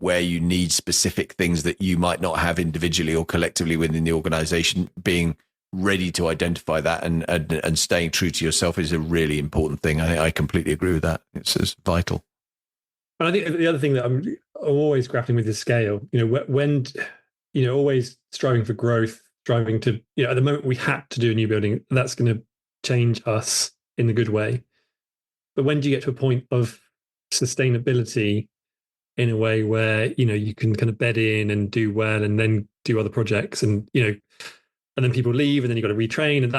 where you need specific things that you might not have individually or collectively within the organization, being ready to identify that and staying true to yourself is a really important thing. I completely agree with that. It's vital. And I think the other thing that I'm always grappling with is scale. When always striving for growth, striving to, at the moment we had to do a new building, that's going to change us in the good way. But when do you get to a point of sustainability in a way where, you can kind of bed in and do well and then do other projects, and, and then people leave and then you've got to retrain. And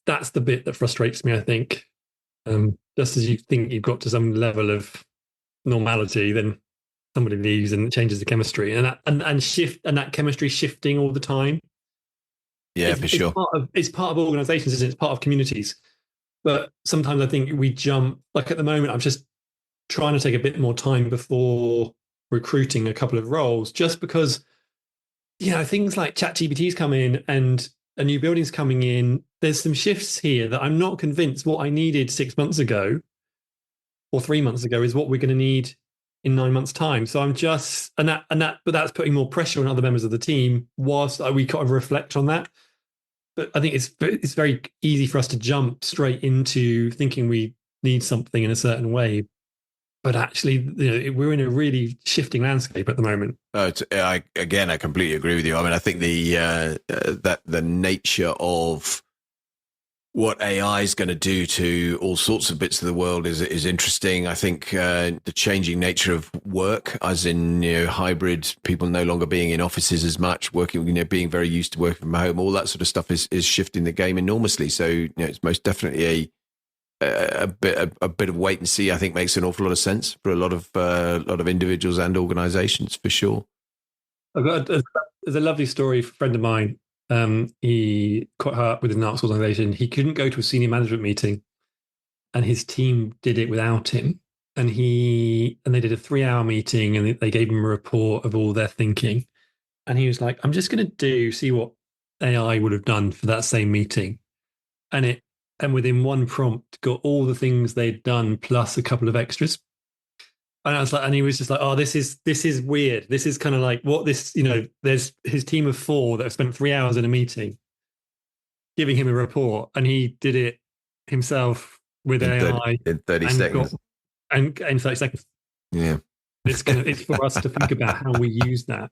that's the bit that frustrates me, I think. Just as you think you've got to some level of normality, then somebody leaves and it changes the chemistry, and that chemistry shifting all the time. Yeah, for sure. It's part of organizations, isn't it? It's part of communities. But sometimes I think we jump, like at the moment, I'm just trying to take a bit more time before recruiting a couple of roles, just because, things like ChatGPT's come in and a new building's coming in. There's some shifts here that I'm not convinced what I needed 6 months ago or 3 months ago is what we're going to need in 9 months' time. So I'm just, but that's putting more pressure on other members of the team whilst we kind of reflect on that. But I think it's very easy for us to jump straight into thinking we need something in a certain way. But actually, we're in a really shifting landscape at the moment. I completely agree with you. I mean, I think the nature of what AI is going to do to all sorts of bits of the world is interesting. I think the changing nature of work, as in hybrid, people no longer being in offices as much, working, being very used to working from home, all that sort of stuff is shifting the game enormously. So it's most definitely a bit of wait and see. I think makes an awful lot of sense for a lot of individuals and organisations, for sure. There's a lovely story. A friend of mine, he quite high up within an arts organisation. He couldn't go to a senior management meeting, and his team did it without him. And they did a 3-hour meeting, and they gave him a report of all their thinking. And he was like, "I'm just going to see what AI would have done for that same meeting," and within one prompt got all the things they'd done plus a couple of extras. And I was like, and he was just like, "Oh, this is weird. This is kind of like what this, there's his team of 4 that have spent 3 hours in a meeting giving him a report, and he did it himself with AI in 30 seconds. And in 30 seconds. Yeah. It's for us to think about how we use that.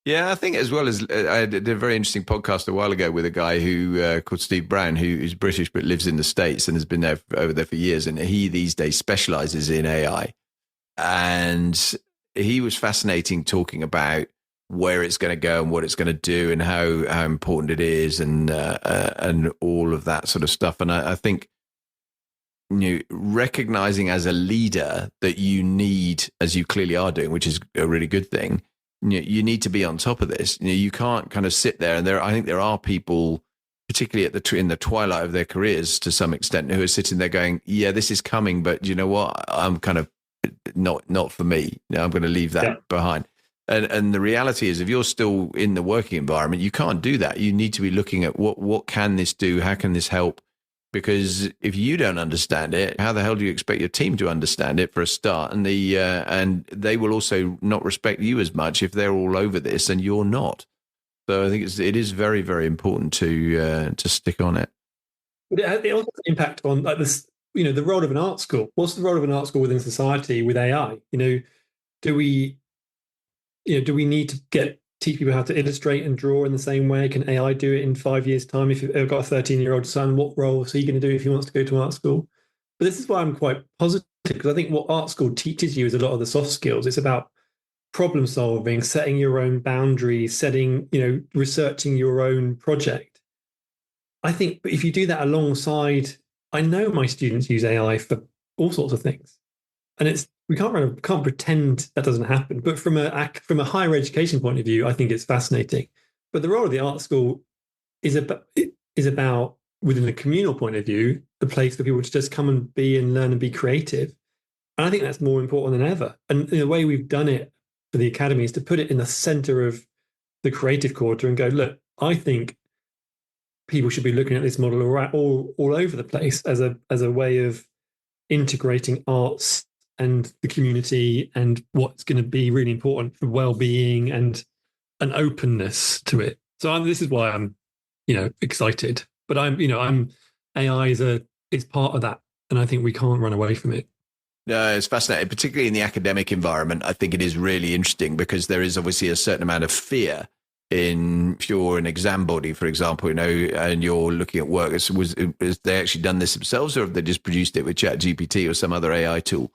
Yeah, I think as well as I did a very interesting podcast a while ago with a guy who called Steve Brown, who's British but lives in the States and has been over there for years. And he these days specializes in AI. And he was fascinating talking about where it's going to go and what it's going to do and how important it is and all of that sort of stuff. And I think recognizing as a leader that you need, as you clearly are doing, which is a really good thing, you need to be on top of this. You can't kind of sit there. And I think there are people, particularly in the twilight of their careers to some extent, who are sitting there going, "Yeah, this is coming, but you know what? I'm kind of not for me. I'm going to leave that behind." And the reality is, if you're still in the working environment, you can't do that. You need to be looking at what can this do? How can this help? Because if you don't understand it, how the hell do you expect your team to understand it for a start? And and they will also not respect you as much if they're all over this and you're not. So I think it is very, very important to stick on it. But it also has an impact on like this, the role of an art school. What's the role of an art school within society with AI? Do we need to teach people how to illustrate and draw in the same way? Can AI do it in 5 years' time? If you've got a 13-year-old son, what role is he going to do if he wants to go to art school? But this is why I'm quite positive, because I think what art school teaches you is a lot of the soft skills. It's about problem solving, setting your own boundaries, researching your own project. I think if you do that alongside, I know my students use AI for all sorts of things. And we can't pretend that doesn't happen. But from a higher education point of view, I think it's fascinating. But the role of the art school is about within a communal point of view, the place for people to just come and be and learn and be creative. And I think that's more important than ever. And the way we've done it for the academy is to put it in the center of the creative quarter and go, look, I think people should be looking at this model all over the place as a way of integrating arts and the community and what's going to be really important for well-being and an openness to it. So this is why I'm, excited. But I'm AI is part of that, and I think we can't run away from it. No, it's fascinating, particularly in the academic environment. I think it is really interesting because there is obviously a certain amount of fear if you're an exam body, for example, and you're looking at work. Has they actually done this themselves, or have they just produced it with ChatGPT or some other AI tool?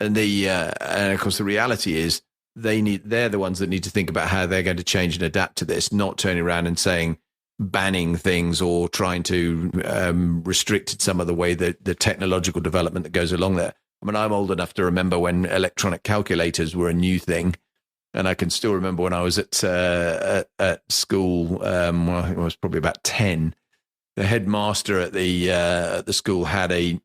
And of course, the reality is they're the ones that need to think about how they're going to change and adapt to this, not turning around and saying, banning things or trying to restrict some of the way that the technological development that goes along there. I mean, I'm old enough to remember when electronic calculators were a new thing. And I can still remember when I was at school, I think I was probably about 10, the headmaster at the school had a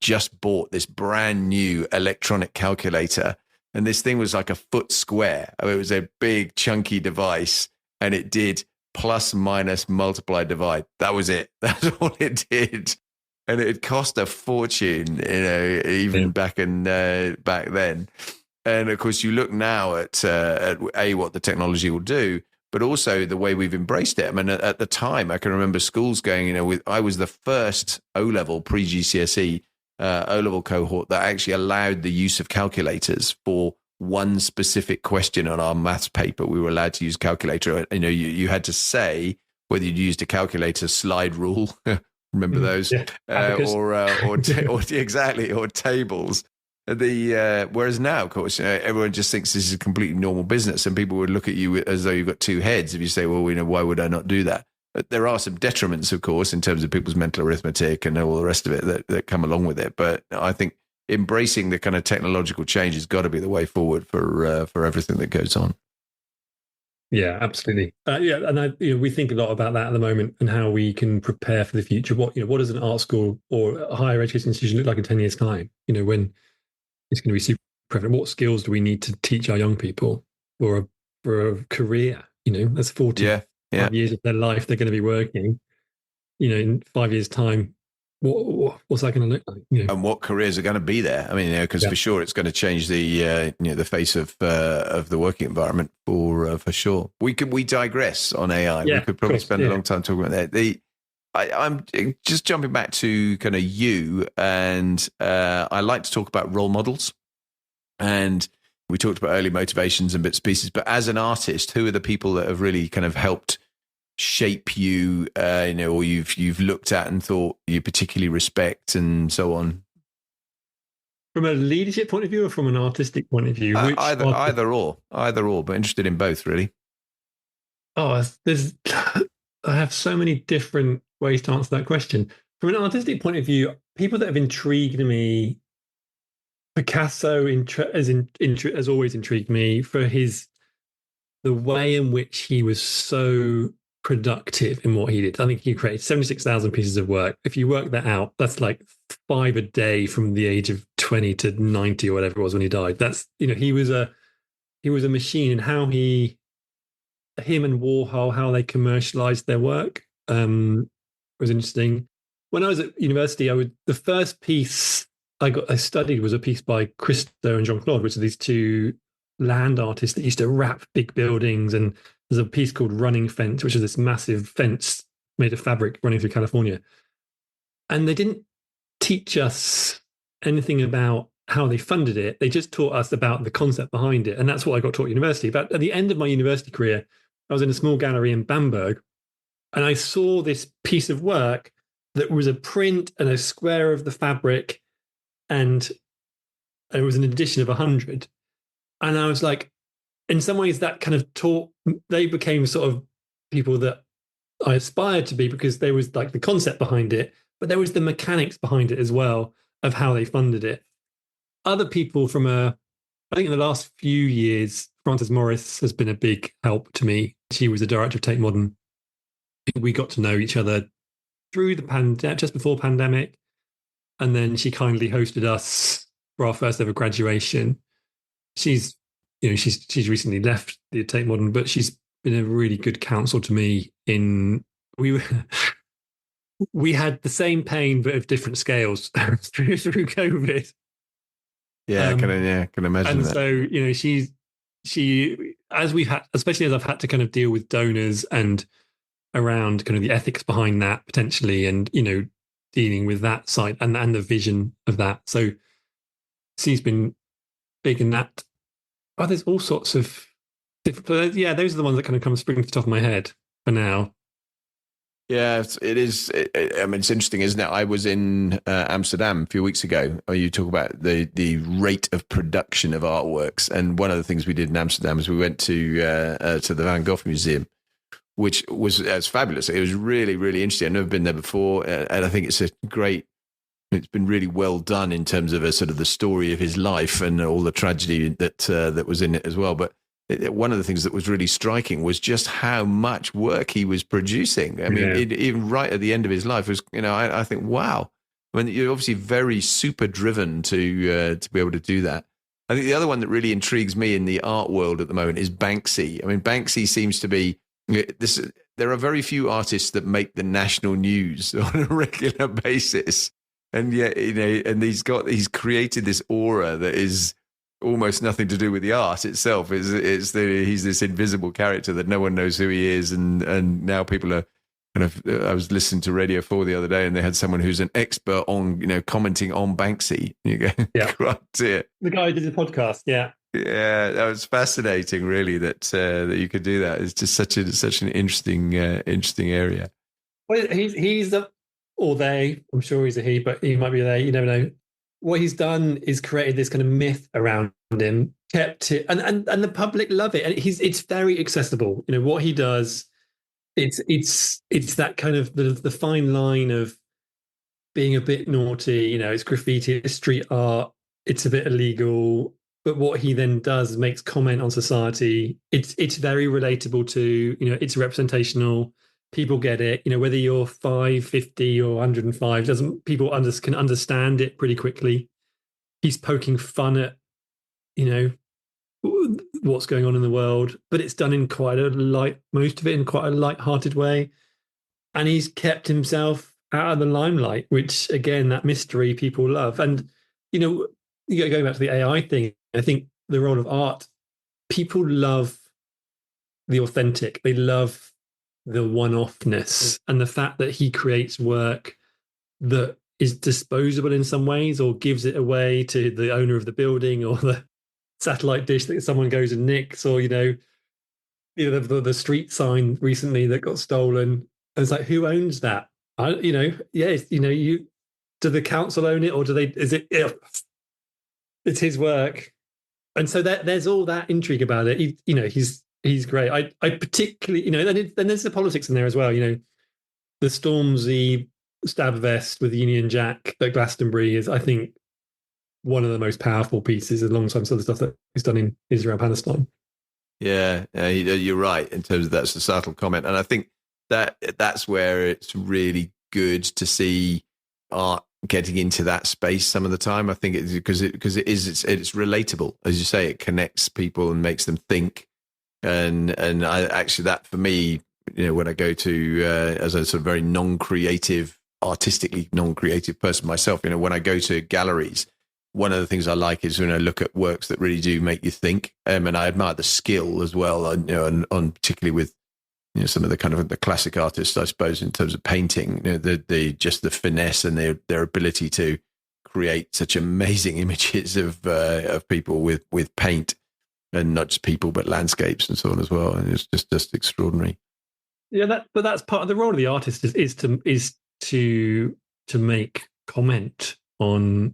just bought this brand new electronic calculator. And this thing was like a foot square. I mean, it was a big, chunky device, and it did plus, minus, multiply, divide. That was it. That's all it did. And it cost a fortune, even back then. And of course, you look now at what the technology will do, but also the way we've embraced it. I mean, at the time, I can remember schools going, I was the first O-level pre-GCSE O-level cohort that actually allowed the use of calculators for one specific question on our maths paper. We were allowed to use calculator. You had to say whether you'd used a calculator slide rule. Remember those? Yeah. Or exactly, or tables. Whereas now, of course, everyone just thinks this is a completely normal business, and people would look at you as though you've got two heads if you say, well, why would I not do that? But there are some detriments, of course, in terms of people's mental arithmetic and all the rest of it that come along with it. But I think embracing the kind of technological change has got to be the way forward for everything that goes on. Yeah, absolutely. And we think a lot about that at the moment and how we can prepare for the future. What does an art school or a higher education institution look like in 10 years' time? When it's going to be super prevalent. What skills do we need to teach our young people for a career? That's 40 years of their life they're going to be working. In 5 years' time, what's that going to look like? And what careers are going to be there? I mean, because for sure it's going to change the the face of the working environment for sure. We digress on AI. We could probably spend a long time talking about that. I'm just jumping back to kind of you, and I like to talk about role models. And we talked about early motivations and bits and pieces, but as an artist, who are the people that have really kind of helped shape you, or you've looked at and thought you particularly respect, and so on? From a leadership point of view, or from an artistic point of view? Either or, but interested in both, really. Oh, I have so many different ways to answer that question. From an artistic point of view, people that have intrigued me, Picasso has always intrigued me for the way in which he was so productive in what he did. I think he created 76,000 pieces of work. If you work that out, that's like 5 a day from the age of 20 to 90 or whatever it was when he died. That's, he was a machine, and how him and Warhol, how they commercialized their work was interesting. When I was at university, the first piece I studied was a piece by Christo and Jean-Claude, which are these two land artists that used to wrap big buildings. And there's a piece called Running Fence, which is this massive fence made of fabric running through California. And they didn't teach us anything about how they funded it. They just taught us about the concept behind it. And that's what I got taught at university. But at the end of my university career, I was in a small gallery in Bamberg, and I saw this piece of work that was a print and a square of the fabric, and it was an edition of 100. And I was like, in some ways that kind of they became sort of people that I aspired to be, because there was like the concept behind it, but there was the mechanics behind it as well of how they funded it. Other people I think in the last few years, Frances Morris has been a big help to me. She was the director of Tate Modern. We got to know each other through the just before pandemic. And then she kindly hosted us for our first ever graduation. She's she's recently left the Tate Modern, but she's been a really good counsel to me. We had the same pain but of different scales through COVID. Yeah, can imagine and that. So she as we've had, especially as I've had to kind of deal with donors and around kind of the ethics behind that potentially, and dealing with that side and the vision of that. So she's been big in that. Oh, there's all sorts of different. Yeah, those are the ones that kind of come spring to the top of my head for now. Yeah, it is. I mean, it's interesting, isn't it? I was in Amsterdam a few weeks ago. You talk about the rate of production of artworks, and one of the things we did in Amsterdam is we went to the Van Gogh Museum, which was fabulous. It was really, really interesting. I've never been there before, and I think it's it's been really well done in terms of a sort of the story of his life and all the tragedy that was in it as well. But one of the things that was really striking was just how much work he was producing. I mean, even right at the end of his life was, I think, wow. I mean, you're obviously very super driven to be able to do that. I think the other one that really intrigues me in the art world at the moment is Banksy. I mean, Banksy seems to be this. There are very few artists that make the national news on a regular basis, and yet and he's created this aura that is almost nothing to do with the art itself. He's this invisible character that no one knows who he is, and now people are kind of. I was listening to Radio 4 the other day, and they had someone who's an expert on commenting on Banksy. You go, yeah, right, the guy who did the podcast, yeah. Yeah, that was fascinating. Really, that you could do that. It's just such an interesting area. Well, he's or they. I'm sure he's a he, but he might be a they. You never know. What he's done is created this kind of myth around him, kept it, and the public love it. And it's very accessible. What he does. It's that kind of the fine line of being a bit naughty. It's graffiti, it's street art, it's a bit illegal. But what he then does makes comment on society. It's very relatable to, it's representational. People get it. Whether you're 5, 50 or 105, people can understand it pretty quickly. He's poking fun at, what's going on in the world, but it's done in most of it in quite a light-hearted way. And he's kept himself out of the limelight, which again, that mystery people love. And, going back to the AI thing, I think the role of art, people love the authentic. They love the one-offness, and the fact that he creates work that is disposable in some ways, or gives it away to the owner of the building or the satellite dish that someone goes and nicks, or the street sign recently that got stolen. And it's like, who owns that? Do the council own it, or do they? Is it? It's his work. And so there's all that intrigue about it. He's great. I particularly, then there's the politics in there as well. The Stormzy stab vest with the Union Jack at Glastonbury is, I think, one of the most powerful pieces, alongside some of the stuff that he's done in Israel Palestine. Yeah, you're right in terms of that's a subtle comment, and I think that's where it's really good to see art getting into that space some of the time. I think it's because it's relatable, as you say. It connects people and makes them think. And I actually, that for me, when I go to as a sort of very artistically non-creative person myself, when I go to galleries, one of the things I like is when I look at works that really do make you think, and I admire the skill as well. On particularly with some of the kind of the classic artists, I suppose, in terms of painting, the just the finesse and their ability to create such amazing images of people with paint, and not just people but landscapes and so on as well. And it's just extraordinary. Yeah, but that's part of the role of the artist is to make comment on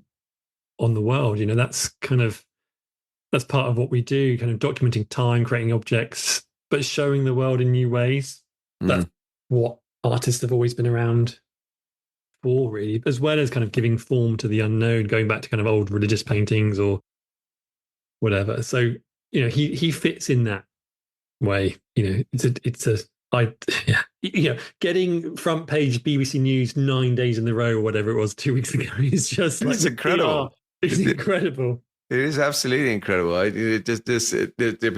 the world. That's part of what we do, kind of documenting time, creating objects, but showing the world in new ways. That's what artists have always been around for, really, as well as kind of giving form to the unknown, going back to kind of old religious paintings or whatever. So, he fits in that way. Getting front page BBC News 9 days in a row or whatever it was 2 weeks ago is just it's incredible. It's incredible. It is absolutely incredible.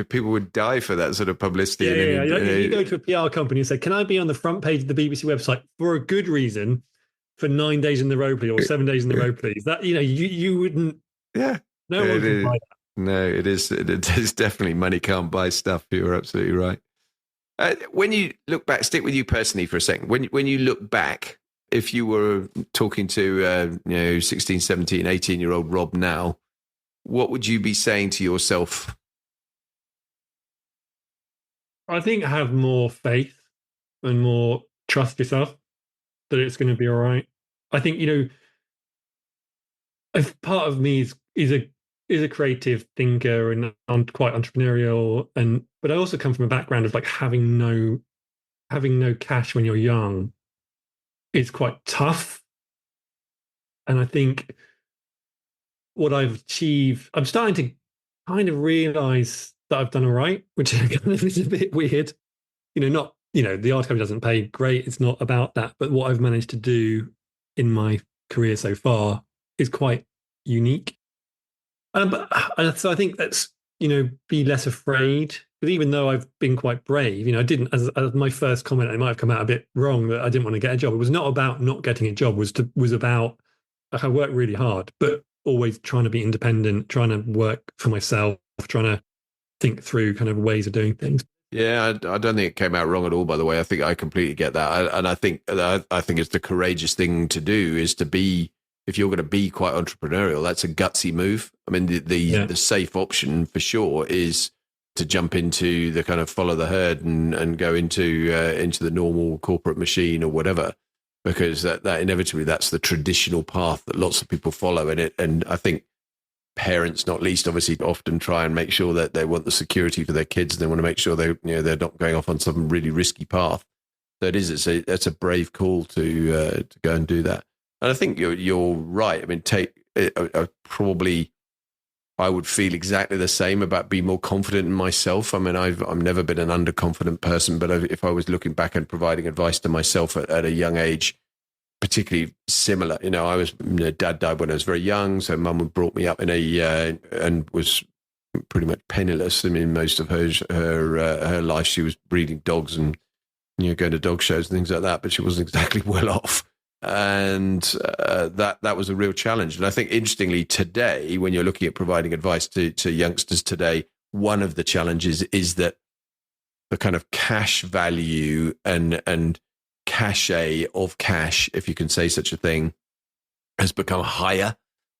People would die for that sort of publicity. Yeah. You go to a PR company and say, "Can I be on the front page of the BBC website for a good reason for 9 days in the row, please, or 7 days in the row, please?" That you wouldn't. Yeah, No one can buy that. No, it is. It is definitely money can't buy stuff. You're absolutely right. When you look back, stick with you personally for a second. When you look back, if you were talking to 16, 17, 18-year-old Rob now, what would you be saying to yourself? I think have more faith and more trust yourself that it's going to be all right. I think if part of me is a creative thinker and I'm quite entrepreneurial, but I also come from a background of like having no cash when you're young is quite tough. And I think what I've achieved, I'm starting to kind of realize that I've done all right, which kind of is a bit weird. Not the art company doesn't pay great. It's not about that, but what I've managed to do in my career so far is quite unique. So I think that's be less afraid. But even though I've been quite brave, I didn't. As my first comment, it might have come out a bit wrong that I didn't want to get a job. It was not about not getting a job. Was about like I worked really hard, but always trying to be independent, trying to work for myself, trying to think through kind of ways of doing things. Yeah, I don't think it came out wrong at all. By the way, I think I completely get that, and I think it's the courageous thing to do is to be. If you're going to be quite entrepreneurial, that's a gutsy move. I mean, the safe option for sure is to jump into the kind of follow the herd and go into the normal corporate machine or whatever, because that inevitably that's the traditional path that lots of people follow in it. And I think parents, not least, obviously, often try and make sure that they want the security for their kids and they want to make sure they're not going off on some really risky path. So it's a brave call to go and do that. And I think you're right. I mean, I would feel exactly the same about being more confident in myself. I mean, I've never been an underconfident person, but if I was looking back and providing advice to myself at a young age, particularly similar, I was dad died when I was very young, so mum brought me up in and was pretty much penniless. I mean, most of her life she was breeding dogs and going to dog shows and things like that, but she wasn't exactly well off. And that was a real challenge. And I think, interestingly, today, when you're looking at providing advice to youngsters today, one of the challenges is that the kind of cash value and cachet of cash, if you can say such a thing, has become higher.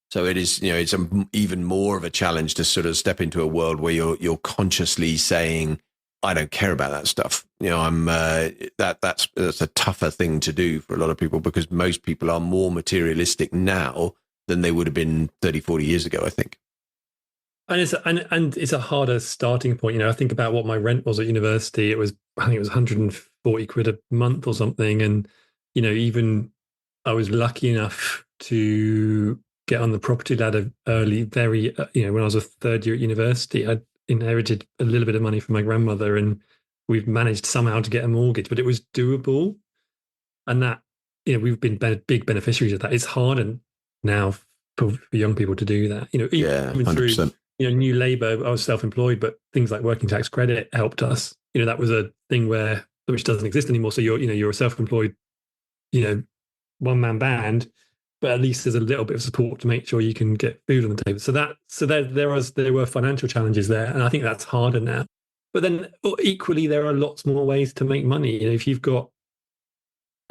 So it is, it's even more of a challenge to sort of step into a world where you're consciously saying, I don't care about that stuff. That's a tougher thing to do for a lot of people because most people are more materialistic now than they would have been 30, 40 years ago, I think. And it's a harder starting point. I think about what my rent was at university. I think it was 140 quid a month or something. And, even I was lucky enough to get on the property ladder early, when I was a third year at university, I inherited a little bit of money from my grandmother and we've managed somehow to get a mortgage, but it was doable. And that, we've been big beneficiaries of that. It's harder now for young people to do that. Even 100%. Through, New Labour, I was self-employed, but things like working tax credit helped us. That was a thing which doesn't exist anymore. So you're a self-employed, one-man band, but at least there's a little bit of support to make sure you can get food on the table. So there were financial challenges there, and I think that's harder now. But then equally, there are lots more ways to make money. If you've got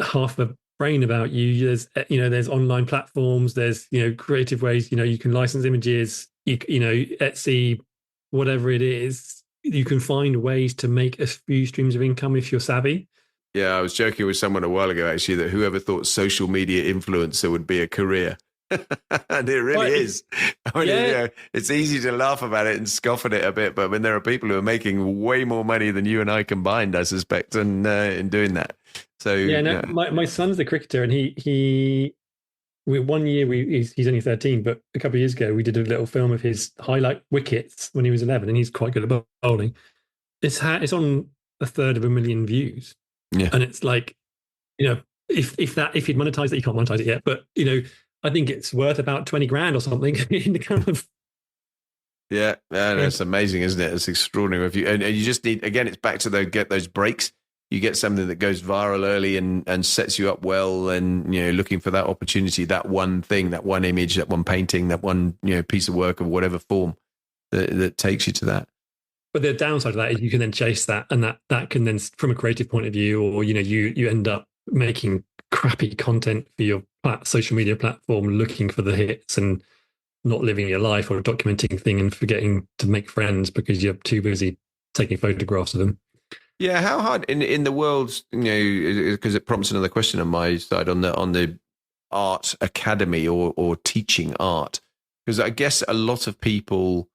half a brain about you, there's online platforms, there's creative ways. You can license images. Etsy, whatever it is, you can find ways to make a few streams of income if you're savvy. Yeah, I was joking with someone a while ago, actually, that whoever thought social media influencer would be a career. And it really is. It's easy to laugh about it and scoff at it a bit, but when there are people who are making way more money than you and I combined, I suspect, in doing that. So my son's the cricketer, and he 1 year he's only 13, but a couple of years ago we did a little film of his highlight wickets when he was 11, and he's quite good at bowling. It's on 1/3 views. Yeah. And it's like, if he'd monetized it, he can't monetize it yet, but I think it's worth about 20 grand or something in the kind of. Yeah, and it's amazing, isn't it? It's extraordinary. If you and you just need, again, it's back to get those breaks. You get something that goes viral early and sets you up well, and looking for that opportunity, that one thing, that one image, that one painting, that one piece of work of whatever form that takes you to that. But the downside of that is you can then chase that, and that can then, from a creative point of view, or you end up making crappy content for your social media platform, looking for the hits and not living your life or documenting thing and forgetting to make friends because you're too busy taking photographs of them. Yeah, how hard in the world, because it prompts another question on my side on the art academy or teaching art, because I guess a lot of people,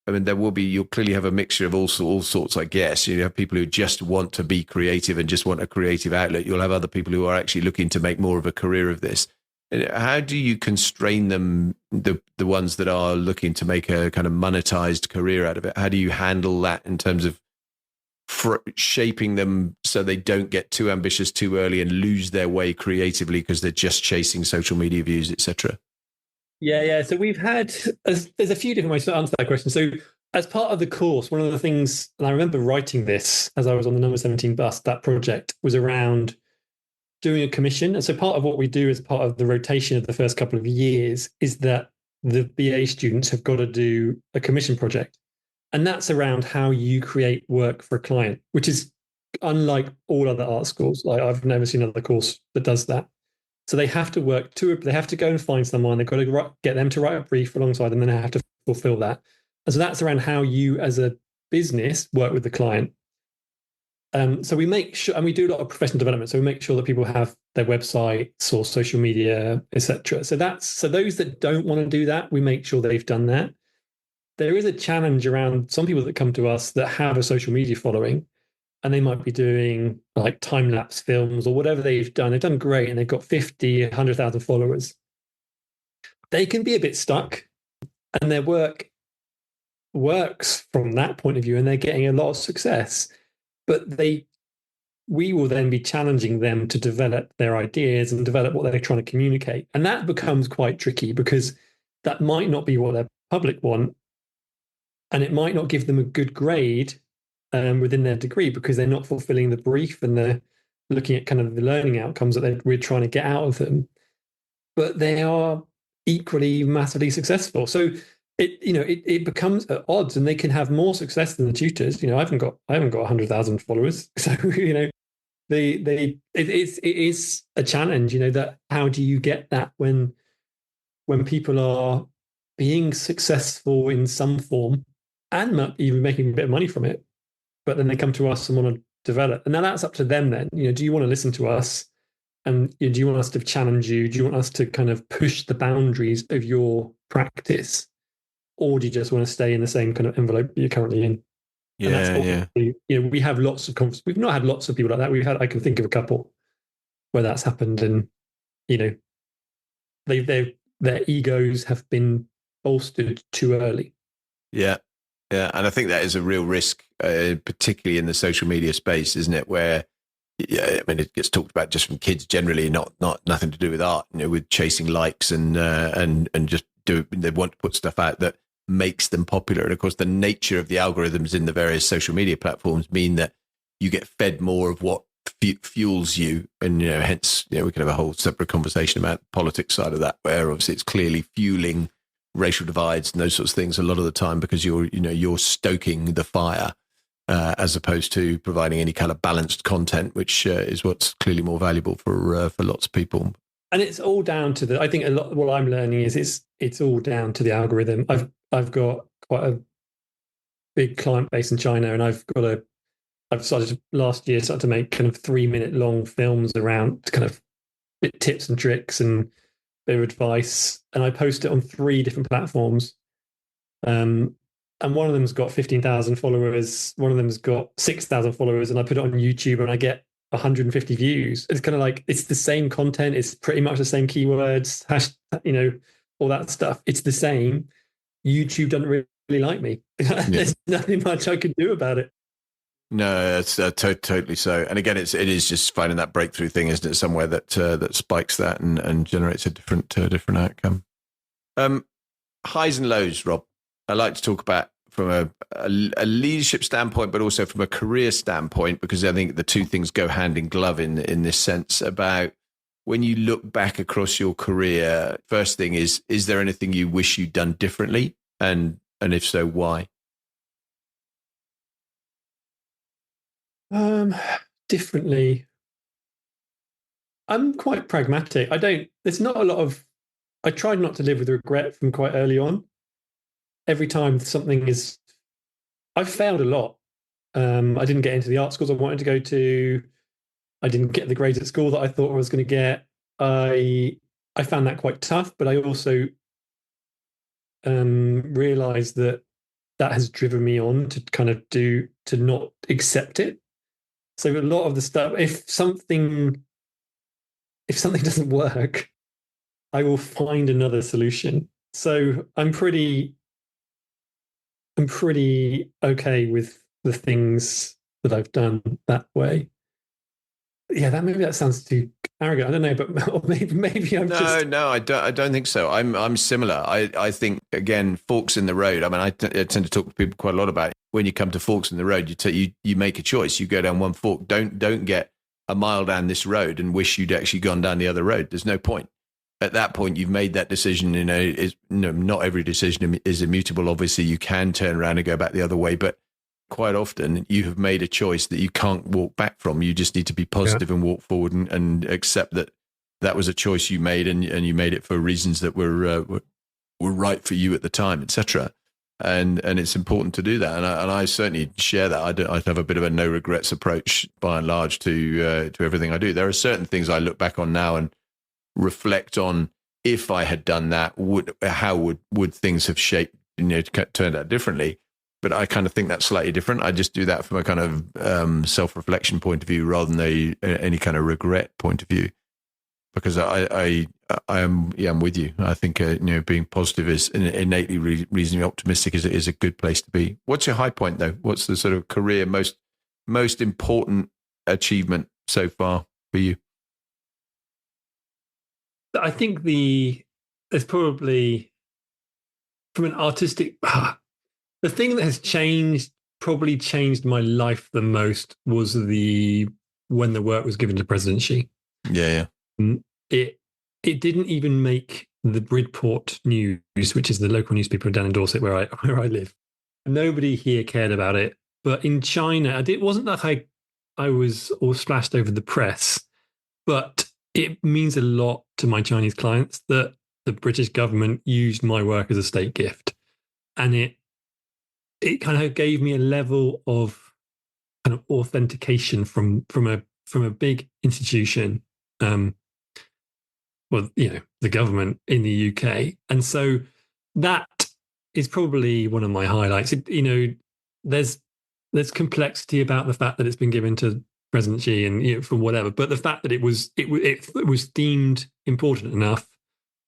I mean, you'll clearly have a mixture of all sorts, I guess. You have people who just want to be creative and just want a creative outlet. You'll have other people who are actually looking to make more of a career of this. How do you constrain them, the ones that are looking to make a kind of monetized career out of it? How do you handle that in terms of shaping them so they don't get too ambitious too early and lose their way creatively because they're just chasing social media views, etc.? Yeah. So there's a few different ways to answer that question. So as part of the course, one of the things, and I remember writing this as I was on the number 17 bus, that project was around doing a commission. And so part of what we do as part of the rotation of the first couple of years is that the BA students have got to do a commission project. And that's around how you create work for a client, which is unlike all other art schools. Like I've never seen another course that does that. So they have to they have to go and find someone. They've got to get them to write a brief alongside them, and then they have to fulfill that. And so that's around how you as a business work with the client. So we make sure, and we do a lot of professional development. So we make sure that people have their websites or social media, etc. So those that don't want to do that, we make sure they've done that. There is a challenge around some people that come to us that have a social media following, and they might be doing like time lapse films or whatever they've done. They've done great, and they've got 50, 100,000 followers. They can be a bit stuck, and their work works from that point of view, and they're getting a lot of success. But we will then be challenging them to develop their ideas and develop what they're trying to communicate. And that becomes quite tricky because that might not be what their public want. And it might not give them a good grade within their degree because they're not fulfilling the brief and they're looking at kind of the learning outcomes that we're trying to get out of them. But they are equally massively successful. So it becomes at odds, and they can have more success than the tutors. I haven't got 100,000 followers, so it is a challenge. That how do you get that when people are being successful in some form and even making a bit of money from it, but then they come to us and want to develop, and now that's up to them. Then do you want to listen to us? And do you want us to challenge you? Do you want us to kind of push the boundaries of your practice? Or do you just want to stay in the same kind of envelope you're currently in? Yeah. We have lots of we've not had lots of people like that. I can think of a couple where that's happened, and their egos have been bolstered too early. Yeah, and I think that is a real risk, particularly in the social media space, isn't it? Where I mean, it gets talked about just from kids generally, not nothing to do with art. With chasing likes and just they want to put stuff out that makes them popular. And of course, the nature of the algorithms in the various social media platforms mean that you get fed more of what fuels you. And, hence, we could have a whole separate conversation about the politics side of that, where obviously it's clearly fueling racial divides and those sorts of things a lot of the time because you're stoking the fire as opposed to providing any kind of balanced content, which is what's clearly more valuable for lots of people. And it's all down to I think a lot what I'm learning is it's all down to the algorithm. I've got quite a big client base in China, and I've started last year to make kind of 3-minute long films around kind of tips and tricks and bit of advice. And I post it on 3 different platforms. And one of them's got 15,000 followers. One of them's got 6,000 followers, and I put it on YouTube and I get 150 views. It's kind of like, it's the same content. It's pretty much the same keywords, all that stuff. It's the same. YouTube doesn't really like me. There's nothing much I could do about it. No, it's totally so. And again, it is just finding that breakthrough thing, isn't it? Somewhere that spikes that and generates a different outcome. Um, Highs and lows, Rob. I like to talk about from a leadership standpoint, but also from a career standpoint, because I think the two things go hand in glove in this sense. About when you look back across your career, first thing is there anything you wish you'd done differently, and if so, why? Um, Differently. I'm quite pragmatic. I don't. There's not a lot of. I tried not to live with regret from quite early on. Every time something is, I've failed a lot. I didn't get into the art schools I wanted to go to. I didn't get the grades at school that I thought I was going to get. I found that quite tough, but I also realized that that has driven me on to kind of to not accept it. So a lot of the stuff, if something doesn't work, I will find another solution. So I'm pretty okay with the things that I've done that way. Yeah, that sounds too arrogant. I don't know, but or maybe I'm No, just no, I don't think so. I'm similar. I think again, forks in the road. I mean, I tend to talk to people quite a lot about it. When you come to forks in the road. You make a choice. You go down one fork. Don't get a mile down this road and wish you'd actually gone down the other road. There's no point. At that point, you've made that decision. Not every decision is immutable. Obviously, you can turn around and go back the other way, but quite often you have made a choice that you can't walk back from. You just need to be positive and walk forward and accept that that was a choice you made, and you made it for reasons that were right for you at the time, etc. And it's important to do that, and I certainly share that. I have a bit of a no regrets approach by and large to everything I do. There are certain things I look back on now and reflect on, if I had done that, how would things have shaped, turned out differently. But I kind of think that's slightly different. I just do that from a kind of self-reflection point of view rather than any kind of regret point of view. Because I'm with you. I think being positive is innately reasonably optimistic is a good place to be. What's your high point though? What's the sort of career most important achievement so far for you? I think there's probably from an artistic the thing that has probably changed my life the most was when the work was given to President Xi. Yeah. It didn't even make the Bridport News, which is the local newspaper down in Dorset where I live. Nobody here cared about it, but in China, it wasn't that I was all splashed over the press, but it means a lot to my Chinese clients that the British government used my work as a state gift, and it kind of gave me a level of kind of authentication from a big institution. The government in the UK. And so that is probably one of my highlights. There's complexity about the fact that it's been given to President Xi and from whatever, but the fact that it was deemed important enough.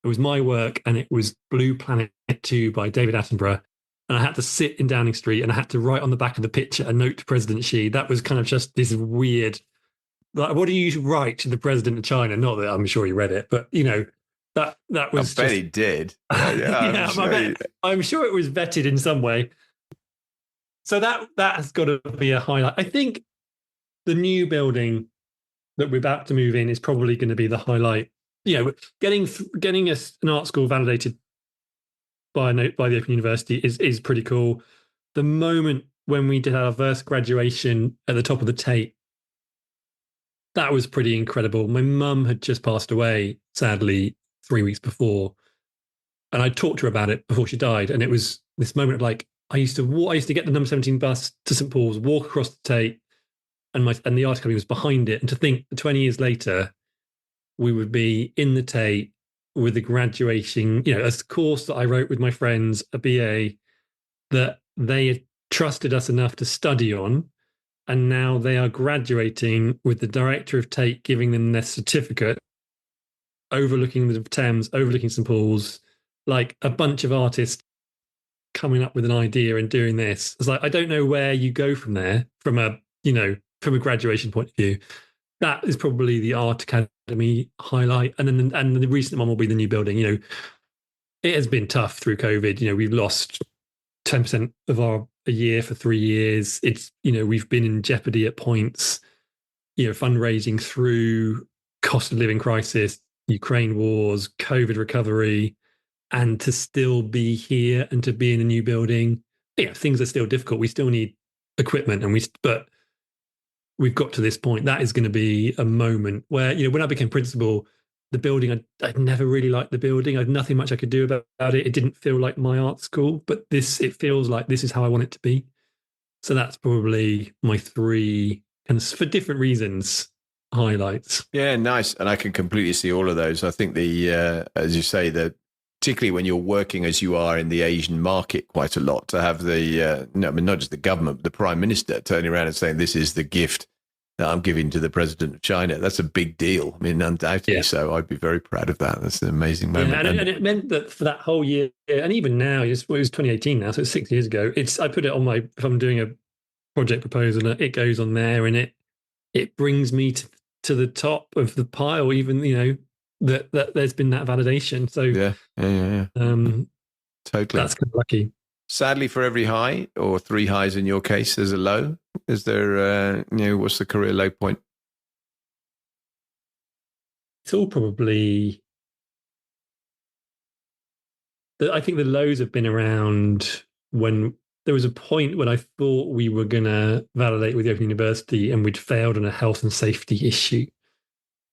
It was my work, and it was Blue Planet 2 by David Attenborough. And I had to sit in Downing Street and I had to write on the back of the picture a note to President Xi. That was kind of just this weird, like, what do you write to the president of China? Not that I'm sure he read it, but that was. I bet he did. I'm sure it was vetted in some way. So that has got to be a highlight. I think the new building that we're about to move in is probably going to be the highlight. Getting an art school validated by the Open University is pretty cool. The moment when we did our first graduation at the top of the Tate, that was pretty incredible. My mum had just passed away, sadly, 3 weeks before, and I talked to her about it before she died. And it was this moment of like, I used to get the number 17 bus to St Paul's, walk across the Tate, and the art gallery was behind it. And to think 20 years later, we would be in the Tate with the graduation, a course that I wrote with my friends, a BA that they had trusted us enough to study on. And now they are graduating with the director of Tate giving them their certificate, overlooking the Thames, overlooking St Paul's, like a bunch of artists coming up with an idea and doing this. It's like, I don't know where you go from there from a from a graduation point of view, that is probably the art academy highlight. And the recent one will be the new building. It has been tough through COVID. We've lost 10% of a year for 3 years. It's, we've been in jeopardy at points, fundraising through cost of living crisis, Ukraine wars, COVID recovery, and to still be here and to be in a new building. Yeah, things are still difficult. We still need equipment, but we've got to this point. That is going to be a moment where, when I became principal, the building, I'd never really liked the building. I had nothing much I could do about it. It didn't feel like my art school, but it feels like this is how I want it to be. So that's probably my 3, and for different reasons, highlights. Yeah, nice. And I can completely see all of those. I think as you say, that particularly when you're working as you are in the Asian market quite a lot, to have not just the government, but the prime minister turning around and saying, this is the gift that I'm giving to the president of China. That's a big deal. I mean, undoubtedly so. I'd be very proud of that. That's an amazing moment. Yeah, and it meant that for that whole year, and even now, it was 2018 now, so it's 6 years ago. I put it on if I'm doing a project proposal, it goes on there, and it brings me to the top of the pile, even, that there's been that validation. So yeah. Totally. That's kind of lucky. Sadly, for every high, or 3 highs in your case, there's a low. Is there, what's the career low point? It's all probably, I think the lows have been around when there was a point when I thought we were going to validate with the Open University and we'd failed on a health and safety issue.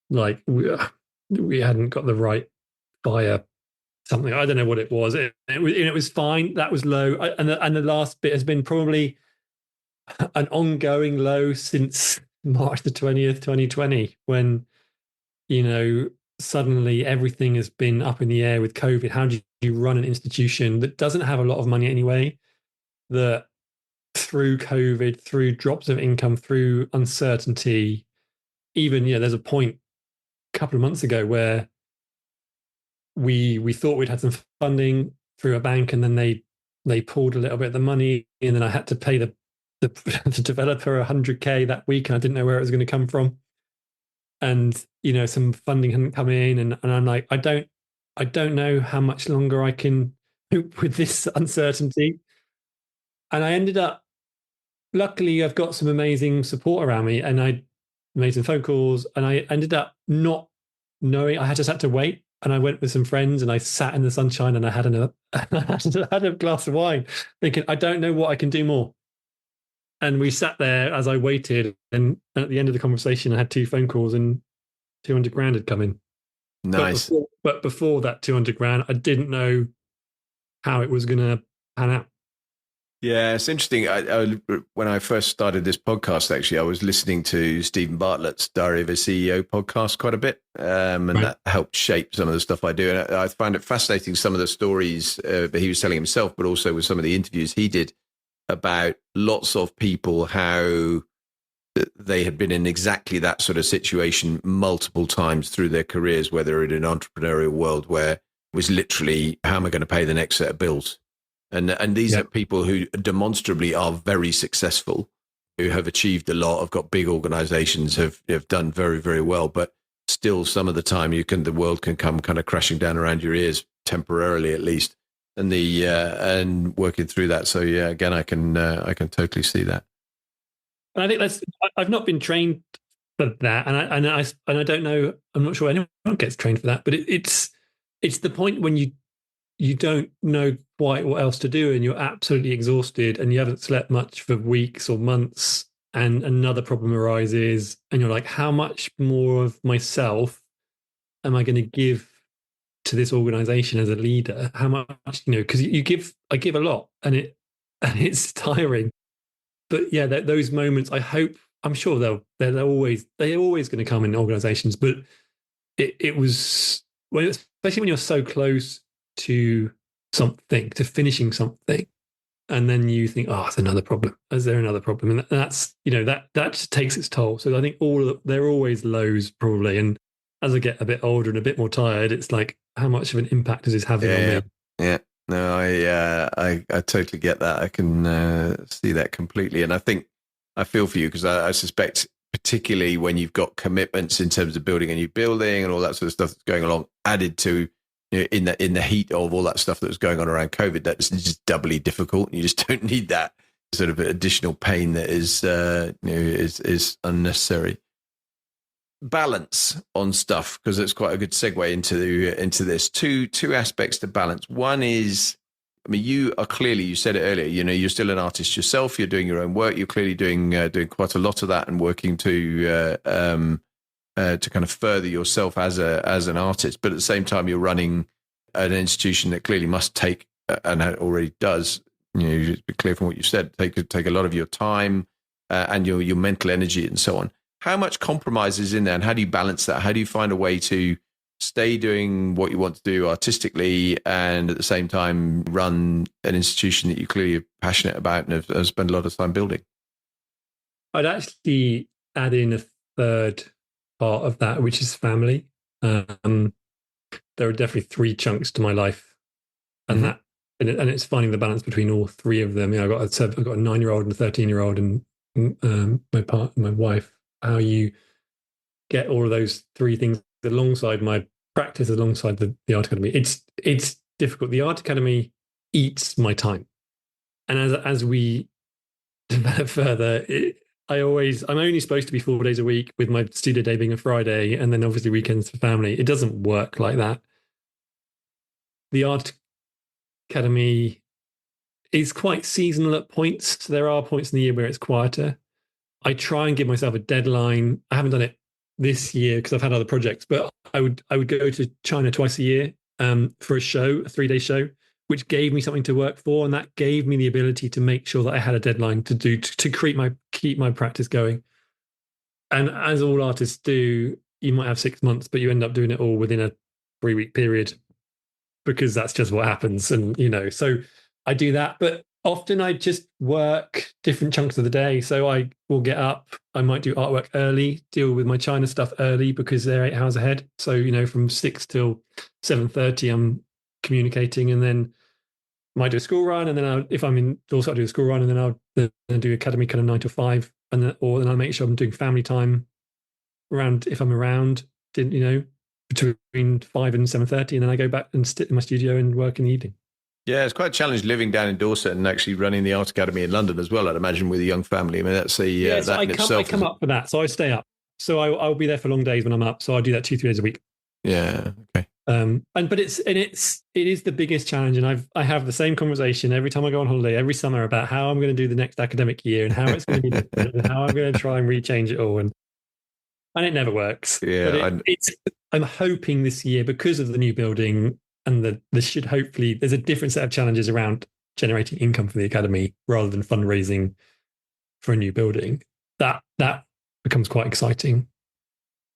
Like we hadn't got the right fire something. I don't know what it was. It was fine. That was low. And the last bit has been probably an ongoing low since March the 20th, 2020, when, suddenly everything has been up in the air with COVID. How do you run an institution that doesn't have a lot of money anyway, that through COVID, through drops of income, through uncertainty, even, there's a point a couple of months ago where we thought we'd had some funding through a bank, and then they pulled a little bit of the money, and then I had to pay the developer $100K that week, and I didn't know where it was going to come from. And some funding hadn't come in, and I'm like, I don't know how much longer I can cope with this uncertainty. And I ended up, luckily, I've got some amazing support around me, and I made some phone calls, and I ended up not knowing. I just had to wait. And I went with some friends, and I sat in the sunshine, and I had a glass of wine, thinking, I don't know what I can do more. And we sat there as I waited, and at the end of the conversation, I had 2 phone calls, and 200 grand had come in. Nice. But before that 200 grand, I didn't know how it was going to pan out. Yeah, it's interesting. When I first started this podcast, actually, I was listening to Stephen Bartlett's Diary of a CEO podcast quite a bit, and that helped shape some of the stuff I do. And I find it fascinating, some of the stories that he was telling himself, but also with some of the interviews he did about lots of people, how they had been in exactly that sort of situation multiple times through their careers, whether in an entrepreneurial world where it was literally, how am I going to pay the next set of bills? And these are people who demonstrably are very successful, who have achieved a lot, have got big organizations, have done very, very well. But still, some of the time, the world can come kind of crashing down around your ears, temporarily at least. And working through that. So yeah, again, I can totally see that. And I think I've not been trained for that, and I don't know. I'm not sure anyone gets trained for that. But it's the point when you don't know quite what else to do, and you're absolutely exhausted, and you haven't slept much for weeks or months, and another problem arises, and you're like, how much more of myself am I going to give to this organization as a leader? How much, because I give a lot, and it's tiring. But yeah, those moments, I'm sure they're always going to come in organizations, but it was, especially when you're so close to something, to finishing something, and then you think, oh, it's another problem. Is there another problem? And that's, that just takes its toll. So I think they're always lows probably. And as I get a bit older and a bit more tired, it's like, how much of an impact is this having on me? Yeah. No, I totally get that. I can see that completely. And I think I feel for you because I suspect, particularly when you've got commitments in terms of building a new building and all that sort of stuff that's going along, added to in the heat of all that stuff that was going on around COVID, that's just doubly difficult. You just don't need that sort of additional pain that is unnecessary. Balance on stuff, because it's quite a good segue into this. Two aspects to balance. One is, I mean, you are clearly, you said it earlier, you're still an artist yourself. You're doing your own work. You're clearly doing quite a lot of that and working to kind of further yourself as an artist. But at the same time, you're running an institution that clearly must take, and already does, just be clear from what you said, take a lot of your time and your mental energy and so on. How much compromise is in there, and how do you balance that? How do you find a way to stay doing what you want to do artistically and at the same time run an institution that you clearly are passionate about and have spent a lot of time building? I'd actually add in a third part of that, which is family. There are definitely three chunks to my life, and it's finding the balance between all three of them. I've got a 9-year-old and a 13-year-old, and my wife. How you get all of those three things alongside my practice, alongside the art academy. It's difficult. The art academy eats my time, and as we develop further, I'm only supposed to be 4 days a week, with my studio day being a Friday, and then obviously weekends for family. It doesn't work like that. The art academy is quite seasonal at points. So there are points in the year where it's quieter. I try and give myself a deadline. I haven't done it this year because I've had other projects, but I would go to China twice a year for a show, a 3-day show, which gave me something to work for, and that gave me the ability to make sure that I had a deadline to keep my practice going. And as all artists do, you might have 6 months, but you end up doing it all within a 3-week period because that's just what happens. And so I do that, but often I just work different chunks of the day. So I will get up, I might do artwork early, deal with my China stuff early because they're 8 hours ahead. So, from 6 till 7:30, I'm communicating, and then I might do a school run. And then if I'm in, also I'll do a school run, and then I'll do academy kind of 9 to 5. And then I'll make sure I'm doing family time around, if I'm around, between 5 and 7:30. And then I go back and sit in my studio and work in the evening. Yeah, it's quite a challenge living down in Dorset and actually running the Art Academy in London as well, I'd imagine, with a young family. I mean, that's so I come up for that. So I stay up. So I'll be there for long days when I'm up. So I do that 2-3 days a week. Yeah. Okay. But it is the biggest challenge. And I have the same conversation every time I go on holiday, every summer, about how I'm going to do the next academic year and how it's going to be different and how I'm going to try and rechange it all. And it never works. Yeah. But I'm hoping this year, because of the new building, and there's a different set of challenges around generating income for the academy rather than fundraising for a new building. That becomes quite exciting.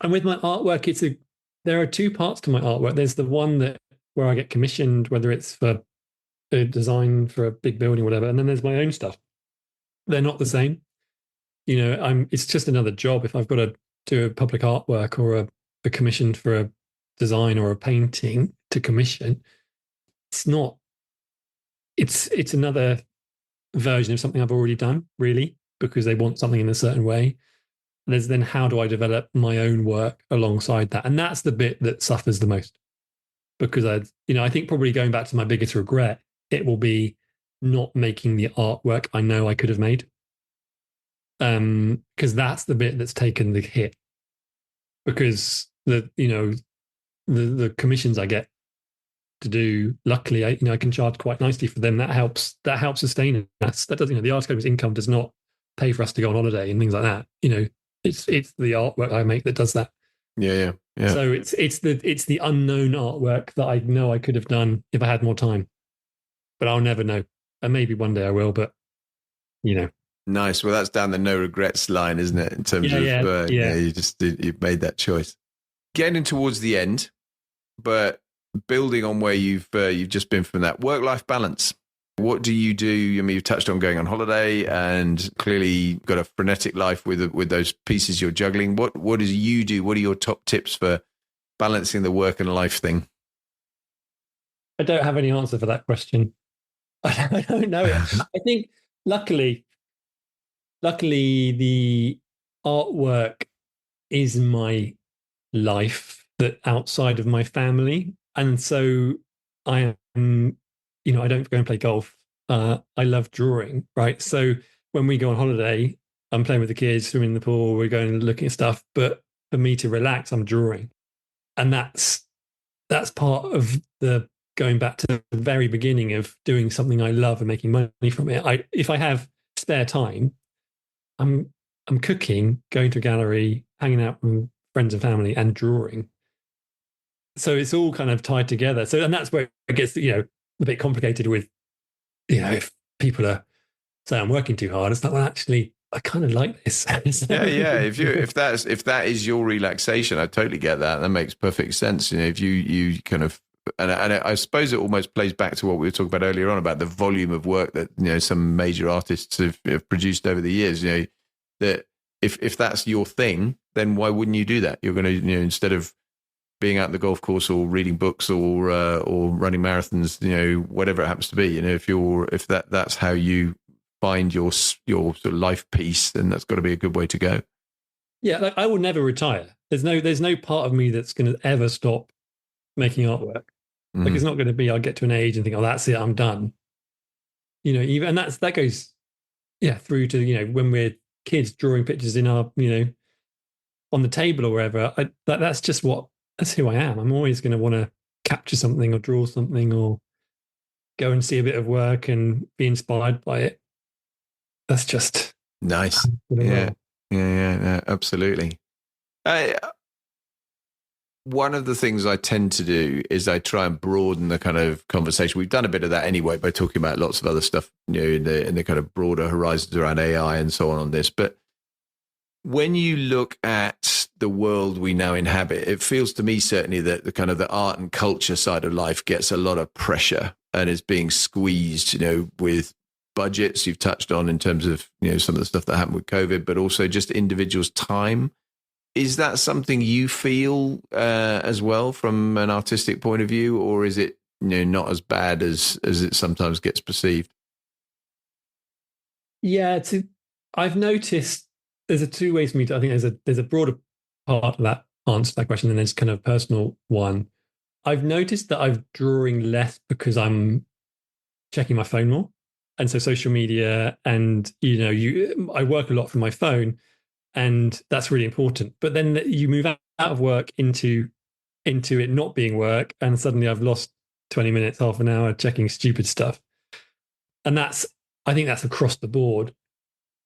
And with my artwork, there are two parts to my artwork. There's the one where I get commissioned, whether it's for a design for a big building or whatever, and then there's my own stuff. They're not the same. It's just another job. If I've got to do a public artwork or a commission for a design or a painting to commission, it's another version of something I've already done, really, because they want something in a certain way. And there's then, how do I develop my own work alongside that? And that's the bit that suffers the most, because I think probably going back to my biggest regret, it will be not making the artwork I know I could have made. Because that's the bit that's taken the hit, because the commissions I get to do, luckily, I can charge quite nicely for them. That helps sustain us. That doesn't, the art academy's income does not pay for us to go on holiday and things like that. It's the artwork I make that does that. Yeah. So it's the unknown artwork that I know I could have done if I had more time, but I'll never know. And maybe one day I will, but Nice. Well, that's down the no regrets line, isn't it? In terms of you've made that choice. Getting towards the end, but building on where you've just been from that work-life balance. What do you do? I mean, you've touched on going on holiday and clearly got a frenetic life with those pieces you're juggling. What do you do? What are your top tips for balancing the work and life thing? I don't have any answer for that question. I don't know it. I think, luckily, luckily, the artwork is my life that outside of my family. And so I am, I don't go and play golf. I love drawing, right? So when we go on holiday, I'm playing with the kids, swimming in the pool, we're going and looking at stuff. But for me to relax, I'm drawing. And that's part of the going back to the very beginning of doing something I love and making money from it. If I have spare time, I'm I'm cooking, going to a gallery, hanging out with friends and family, and drawing. So it's all kind of tied together. So and that's where it gets a bit complicated with if people are say I'm working too hard. It's like, well, actually, I kind of like this. So, Yeah. If that is your relaxation, I totally get that. That makes perfect sense. If you kind of and I suppose it almost plays back to what we were talking about earlier on about the volume of work that some major artists have produced over the years. That if that's your thing, then why wouldn't you do that? You're going to instead of being out on the golf course or reading books or running marathons, whatever it happens to be. If that's how you find your sort of life peace, then that's got to be a good way to go. Yeah, like I will never retire. There's no part of me that's going to ever stop making artwork. Like it's not going to be I'll get to an age and think, oh, that's it, I'm done. Even and that goes through to when we're kids drawing pictures in our on the table or wherever. That's who I am. I'm always going to want to capture something or draw something or go and see a bit of work and be inspired by it. That's just nice. Yeah, absolutely. One of the things I tend to do is I try and broaden the kind of conversation. We've done a bit of that anyway by talking about lots of other stuff, in the kind of broader horizons around AI and so on this. But when you look at the world we now inhabit, it feels to me certainly that the kind of the art and culture side of life gets a lot of pressure and is being squeezed, with budgets you've touched on in terms of, some of the stuff that happened with COVID, but also just individuals' time. Is that something you feel as well from an artistic point of view, or is it not as bad as it sometimes gets perceived? Yeah, I've noticed there's a two ways for me to. I think there's a broader part of that answer to that question, and there's kind of a personal one. I've noticed that I'm drawing less because I'm checking my phone more, and so social media, and I work a lot from my phone. And that's really important. But then you move out of work into it not being work, and suddenly I've lost 20 minutes, half an hour checking stupid stuff. And I think that's across the board.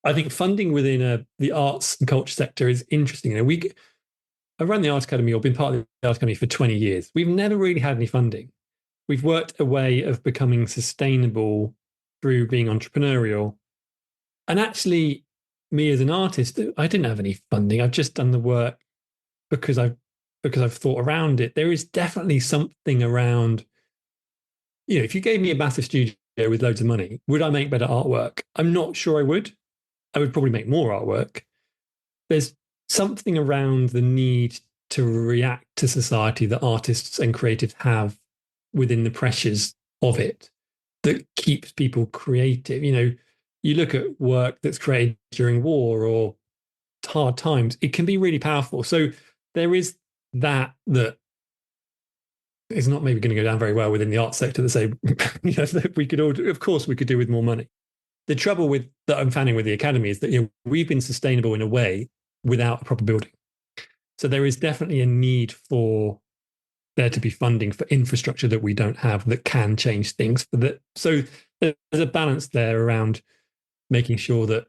I think funding within the arts and culture sector is interesting. I run the Art Academy or been part of the Art Academy for 20 years. We've never really had any funding. We've worked a way of becoming sustainable through being entrepreneurial. And actually, me as an artist, I didn't have any funding. I've just done the work because I've thought around it. There is definitely something around, if you gave me a massive studio with loads of money, would I make better artwork? I'm not sure I would. I would probably make more artwork. There's something around the need to react to society that artists and creatives have within the pressures of it that keeps people creative. You look at work that's created during war or hard times, it can be really powerful. So there is that is not maybe going to go down very well within the arts sector to say, that we could all, of course, we could do with more money. The trouble that I'm finding with the academy is that we've been sustainable in a way without a proper building. So there is definitely a need for there to be funding for infrastructure that we don't have that can change things. So there's a balance there around making sure that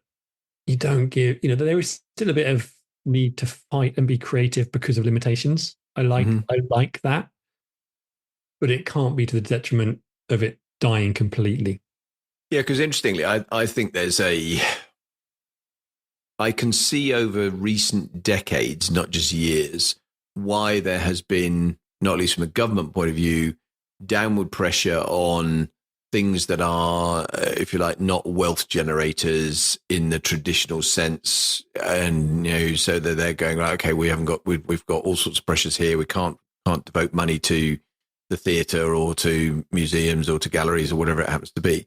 you don't give, that there is still a bit of need to fight and be creative because of limitations. I like that, but it can't be to the detriment of it dying completely. Yeah, because interestingly, I think I can see over recent decades, not just years, why there has been, not least from a government point of view, downward pressure on things that are, if you like, not wealth generators in the traditional sense, and so that they're going, right, okay, we've got all sorts of pressures here. We can't devote money to the theatre or to museums or to galleries or whatever it happens to be.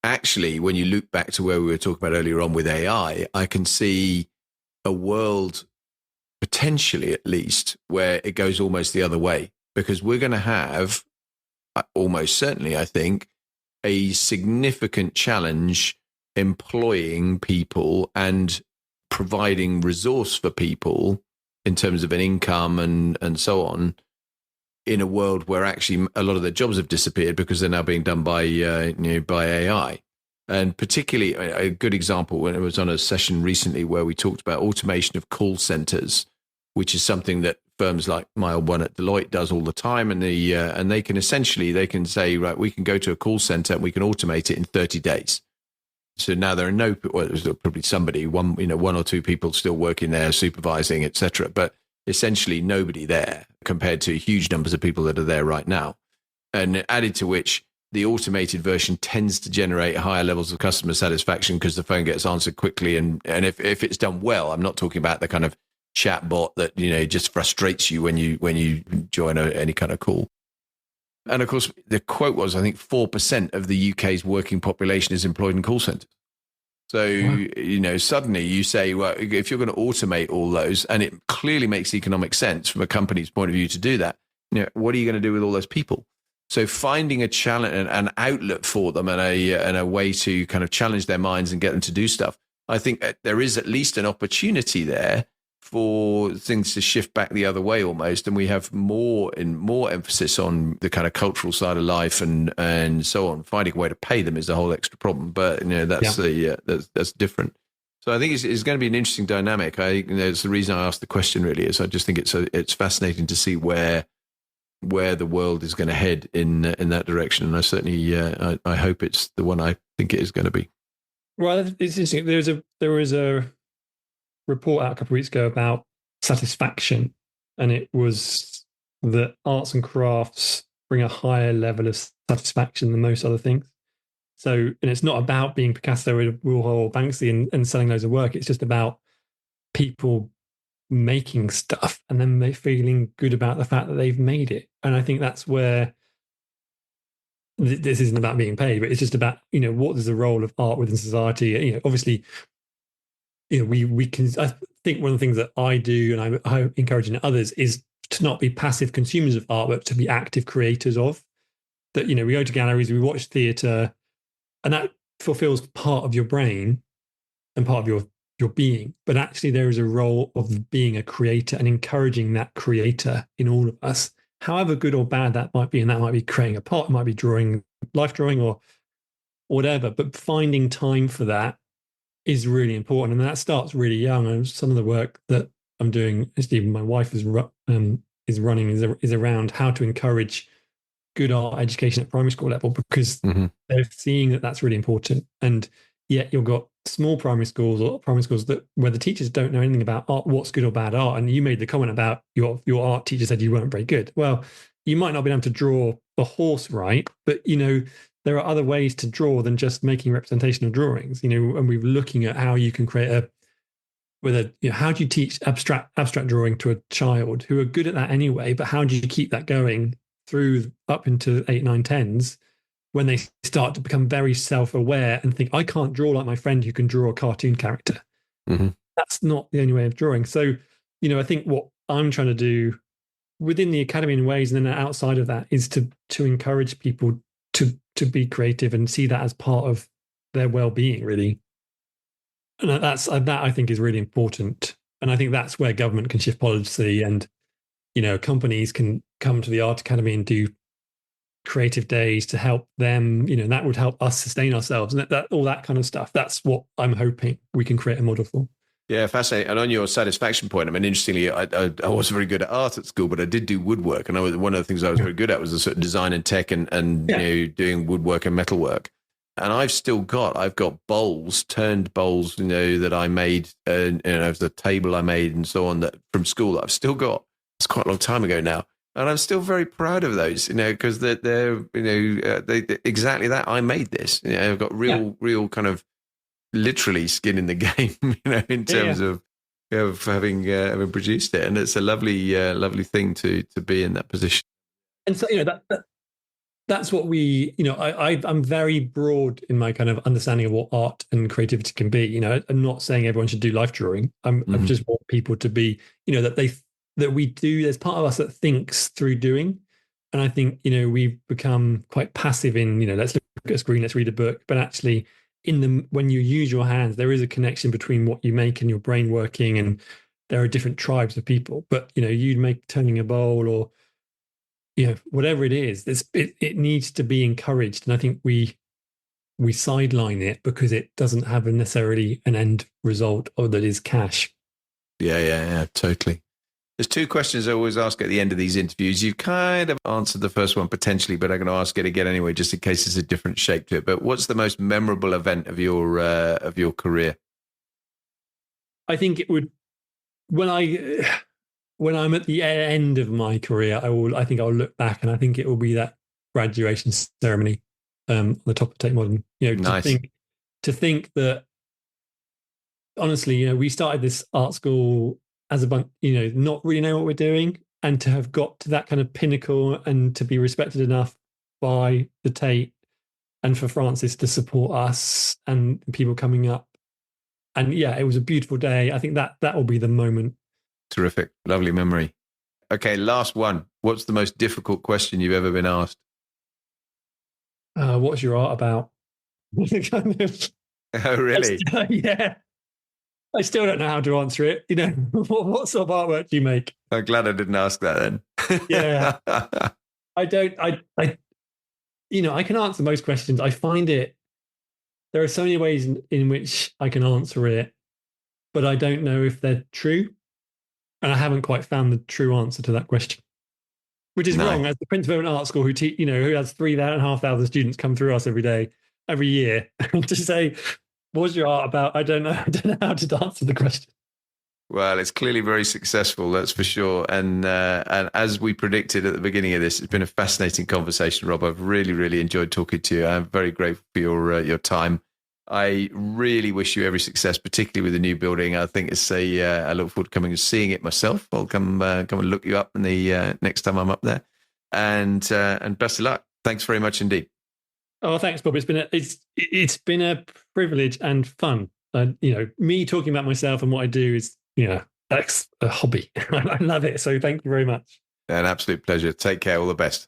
actually, when you look back to where we were talking about earlier on with AI, I can see a world, potentially at least, where it goes almost the other way, because we're going to have, almost certainly, I think, a significant challenge employing people and providing resource for people in terms of an income and so on, in a world where actually a lot of their jobs have disappeared because they're now being done by by AI. And particularly a good example, when I was on a session recently where we talked about automation of call centers, which is something that firms like my old one at Deloitte does all the time, and they can say, right, we can go to a call center and we can automate it in 30 days. So now there are there's probably somebody, one or two people still working there, supervising, etc. But essentially nobody there compared to huge numbers of people that are there right now. And added to which, the automated version tends to generate higher levels of customer satisfaction because the phone gets answered quickly. And if it's done well, I'm not talking about the kind of chat bot that, just frustrates you when you join any kind of call. And of course, the quote was, I think 4% of the UK's working population is employed in call centers. So, wow. Suddenly you say, well, if you're going to automate all those, and it clearly makes economic sense from a company's point of view to do that, what are you going to do with all those people? So finding a challenge, an outlet for them, and a way to kind of challenge their minds and get them to do stuff. I think there is at least an opportunity there for things to shift back the other way almost, and we have more emphasis on the kind of cultural side of life and so on. Finding a way to pay them is a whole extra problem, but that's different. So I think it's going to be an interesting dynamic. It's the reason I asked the question. Really, is I just think it's fascinating to see where the world is going to head in that direction, and I certainly I hope it's the one I think it is going to be. Well, it's interesting. There was a report out a couple of weeks ago about satisfaction, and it was that arts and crafts bring a higher level of satisfaction than most other things. So, and it's not about being Picasso or Warhol or Banksy and selling loads of work. It's just about people making stuff and then they feeling good about the fact that they've made it. And I think that's where this isn't about being paid, but it's just about, what is the role of art within society? Obviously, we can, I think one of the things that I do and I encourage in others is to not be passive consumers of art, but to be active creators of that. We go to galleries, we watch theatre, and that fulfills part of your brain and part of your being. But actually there is a role of being a creator and encouraging that creator in all of us, however good or bad that might be. And that might be creating a pot, it might be drawing, life drawing or whatever, but finding time for that is really important. And that starts really young. And some of the work that I'm doing, even my wife is running, is around how to encourage good art education at primary school level, because they're seeing that that's really important. And yet you've got small primary schools or primary schools where the teachers don't know anything about art, what's good or bad art. And you made the comment about your art teacher said you weren't very good. Well, you might not be able to draw a horse right, but there are other ways to draw than just making representational drawings. And we're looking at how you can create how do you teach abstract drawing to a child who are good at that anyway, but how do you keep that going through up into 8, 9, 10s when they start to become very self-aware and think, I can't draw like my friend who can draw a cartoon character. That's not the only way of drawing. So, I think what I'm trying to do within the academy in ways, and then outside of that, is to encourage people to be creative and see that as part of their well-being, really. And that I think is really important. And I think that's where government can shift policy, and companies can come to the Art Academy and do creative days to help them. That would help us sustain ourselves, and that all that kind of stuff. That's what I'm hoping we can create a model for. Yeah, fascinating. And on your satisfaction point, I mean, interestingly, I wasn't very good at art at school, but I did do woodwork, and one of the things I was very good at was the sort of design and tech and doing woodwork and metalwork. And I've got bowls, turned bowls, that I made, the table I made and so on, that from school that I've still got. It's quite a long time ago now. And I'm still very proud of those, because they're exactly that. I made this. I've got real kind of literally skin in the game, in terms of having produced it. And it's a lovely thing to be in that position. And so, that's what I'm very broad in my kind of understanding of what art and creativity can be. I'm not saying everyone should do life drawing. I just want people to be, that we do, there's part of us that thinks through doing. And I think, we've become quite passive in, let's look at a screen, let's read a book. But actually when you use your hands, there is a connection between what you make and your brain working. And there are different tribes of people. But, you'd make turning a bowl or, whatever it is, it needs to be encouraged. And I think we sideline it because it doesn't have necessarily an end result or that is cash. Yeah, totally. There's two questions I always ask at the end of these interviews. You kind of answered the first one potentially, but I'm going to ask it again anyway, just in case there's a different shape to it. But what's the most memorable event of your career? I think it would, when I'm at the end of my career, I think I'll look back and I think it will be that graduation ceremony on the top of Tate Modern. Nice. To think that honestly, we started this art school as a bunch, not really know what we're doing, and to have got to that kind of pinnacle and to be respected enough by the Tate and for Francis to support us and people coming up. And yeah, it was a beautiful day. I think that will be the moment. Terrific. Lovely memory. Okay, last one. What's the most difficult question you've ever been asked? What's your art about? Oh, really? Yeah. I still don't know how to answer it. What sort of artwork do you make? I'm glad I didn't ask that then. Yeah. I can answer most questions. I find there are so many ways in which I can answer it, but I don't know if they're true. And I haven't quite found the true answer to that question, which is wrong. As the principal of an art school who has 3,500 students come through us every year, to say, what's your art about? I don't know how to answer the question. Well, it's clearly very successful, that's for sure. And as we predicted at the beginning of this, it's been a fascinating conversation, Rob. I've really, really enjoyed talking to you. I'm very grateful for your time. I really wish you every success, particularly with the new building. I think I look forward to coming and seeing it myself. I'll come and look you up in the next time I'm up there. And best of luck. Thanks very much indeed. Oh, thanks, Bob. It's been a privilege and fun. Me talking about myself and what I do is, that's a hobby. I love it. So thank you very much. An absolute pleasure. Take care. All the best.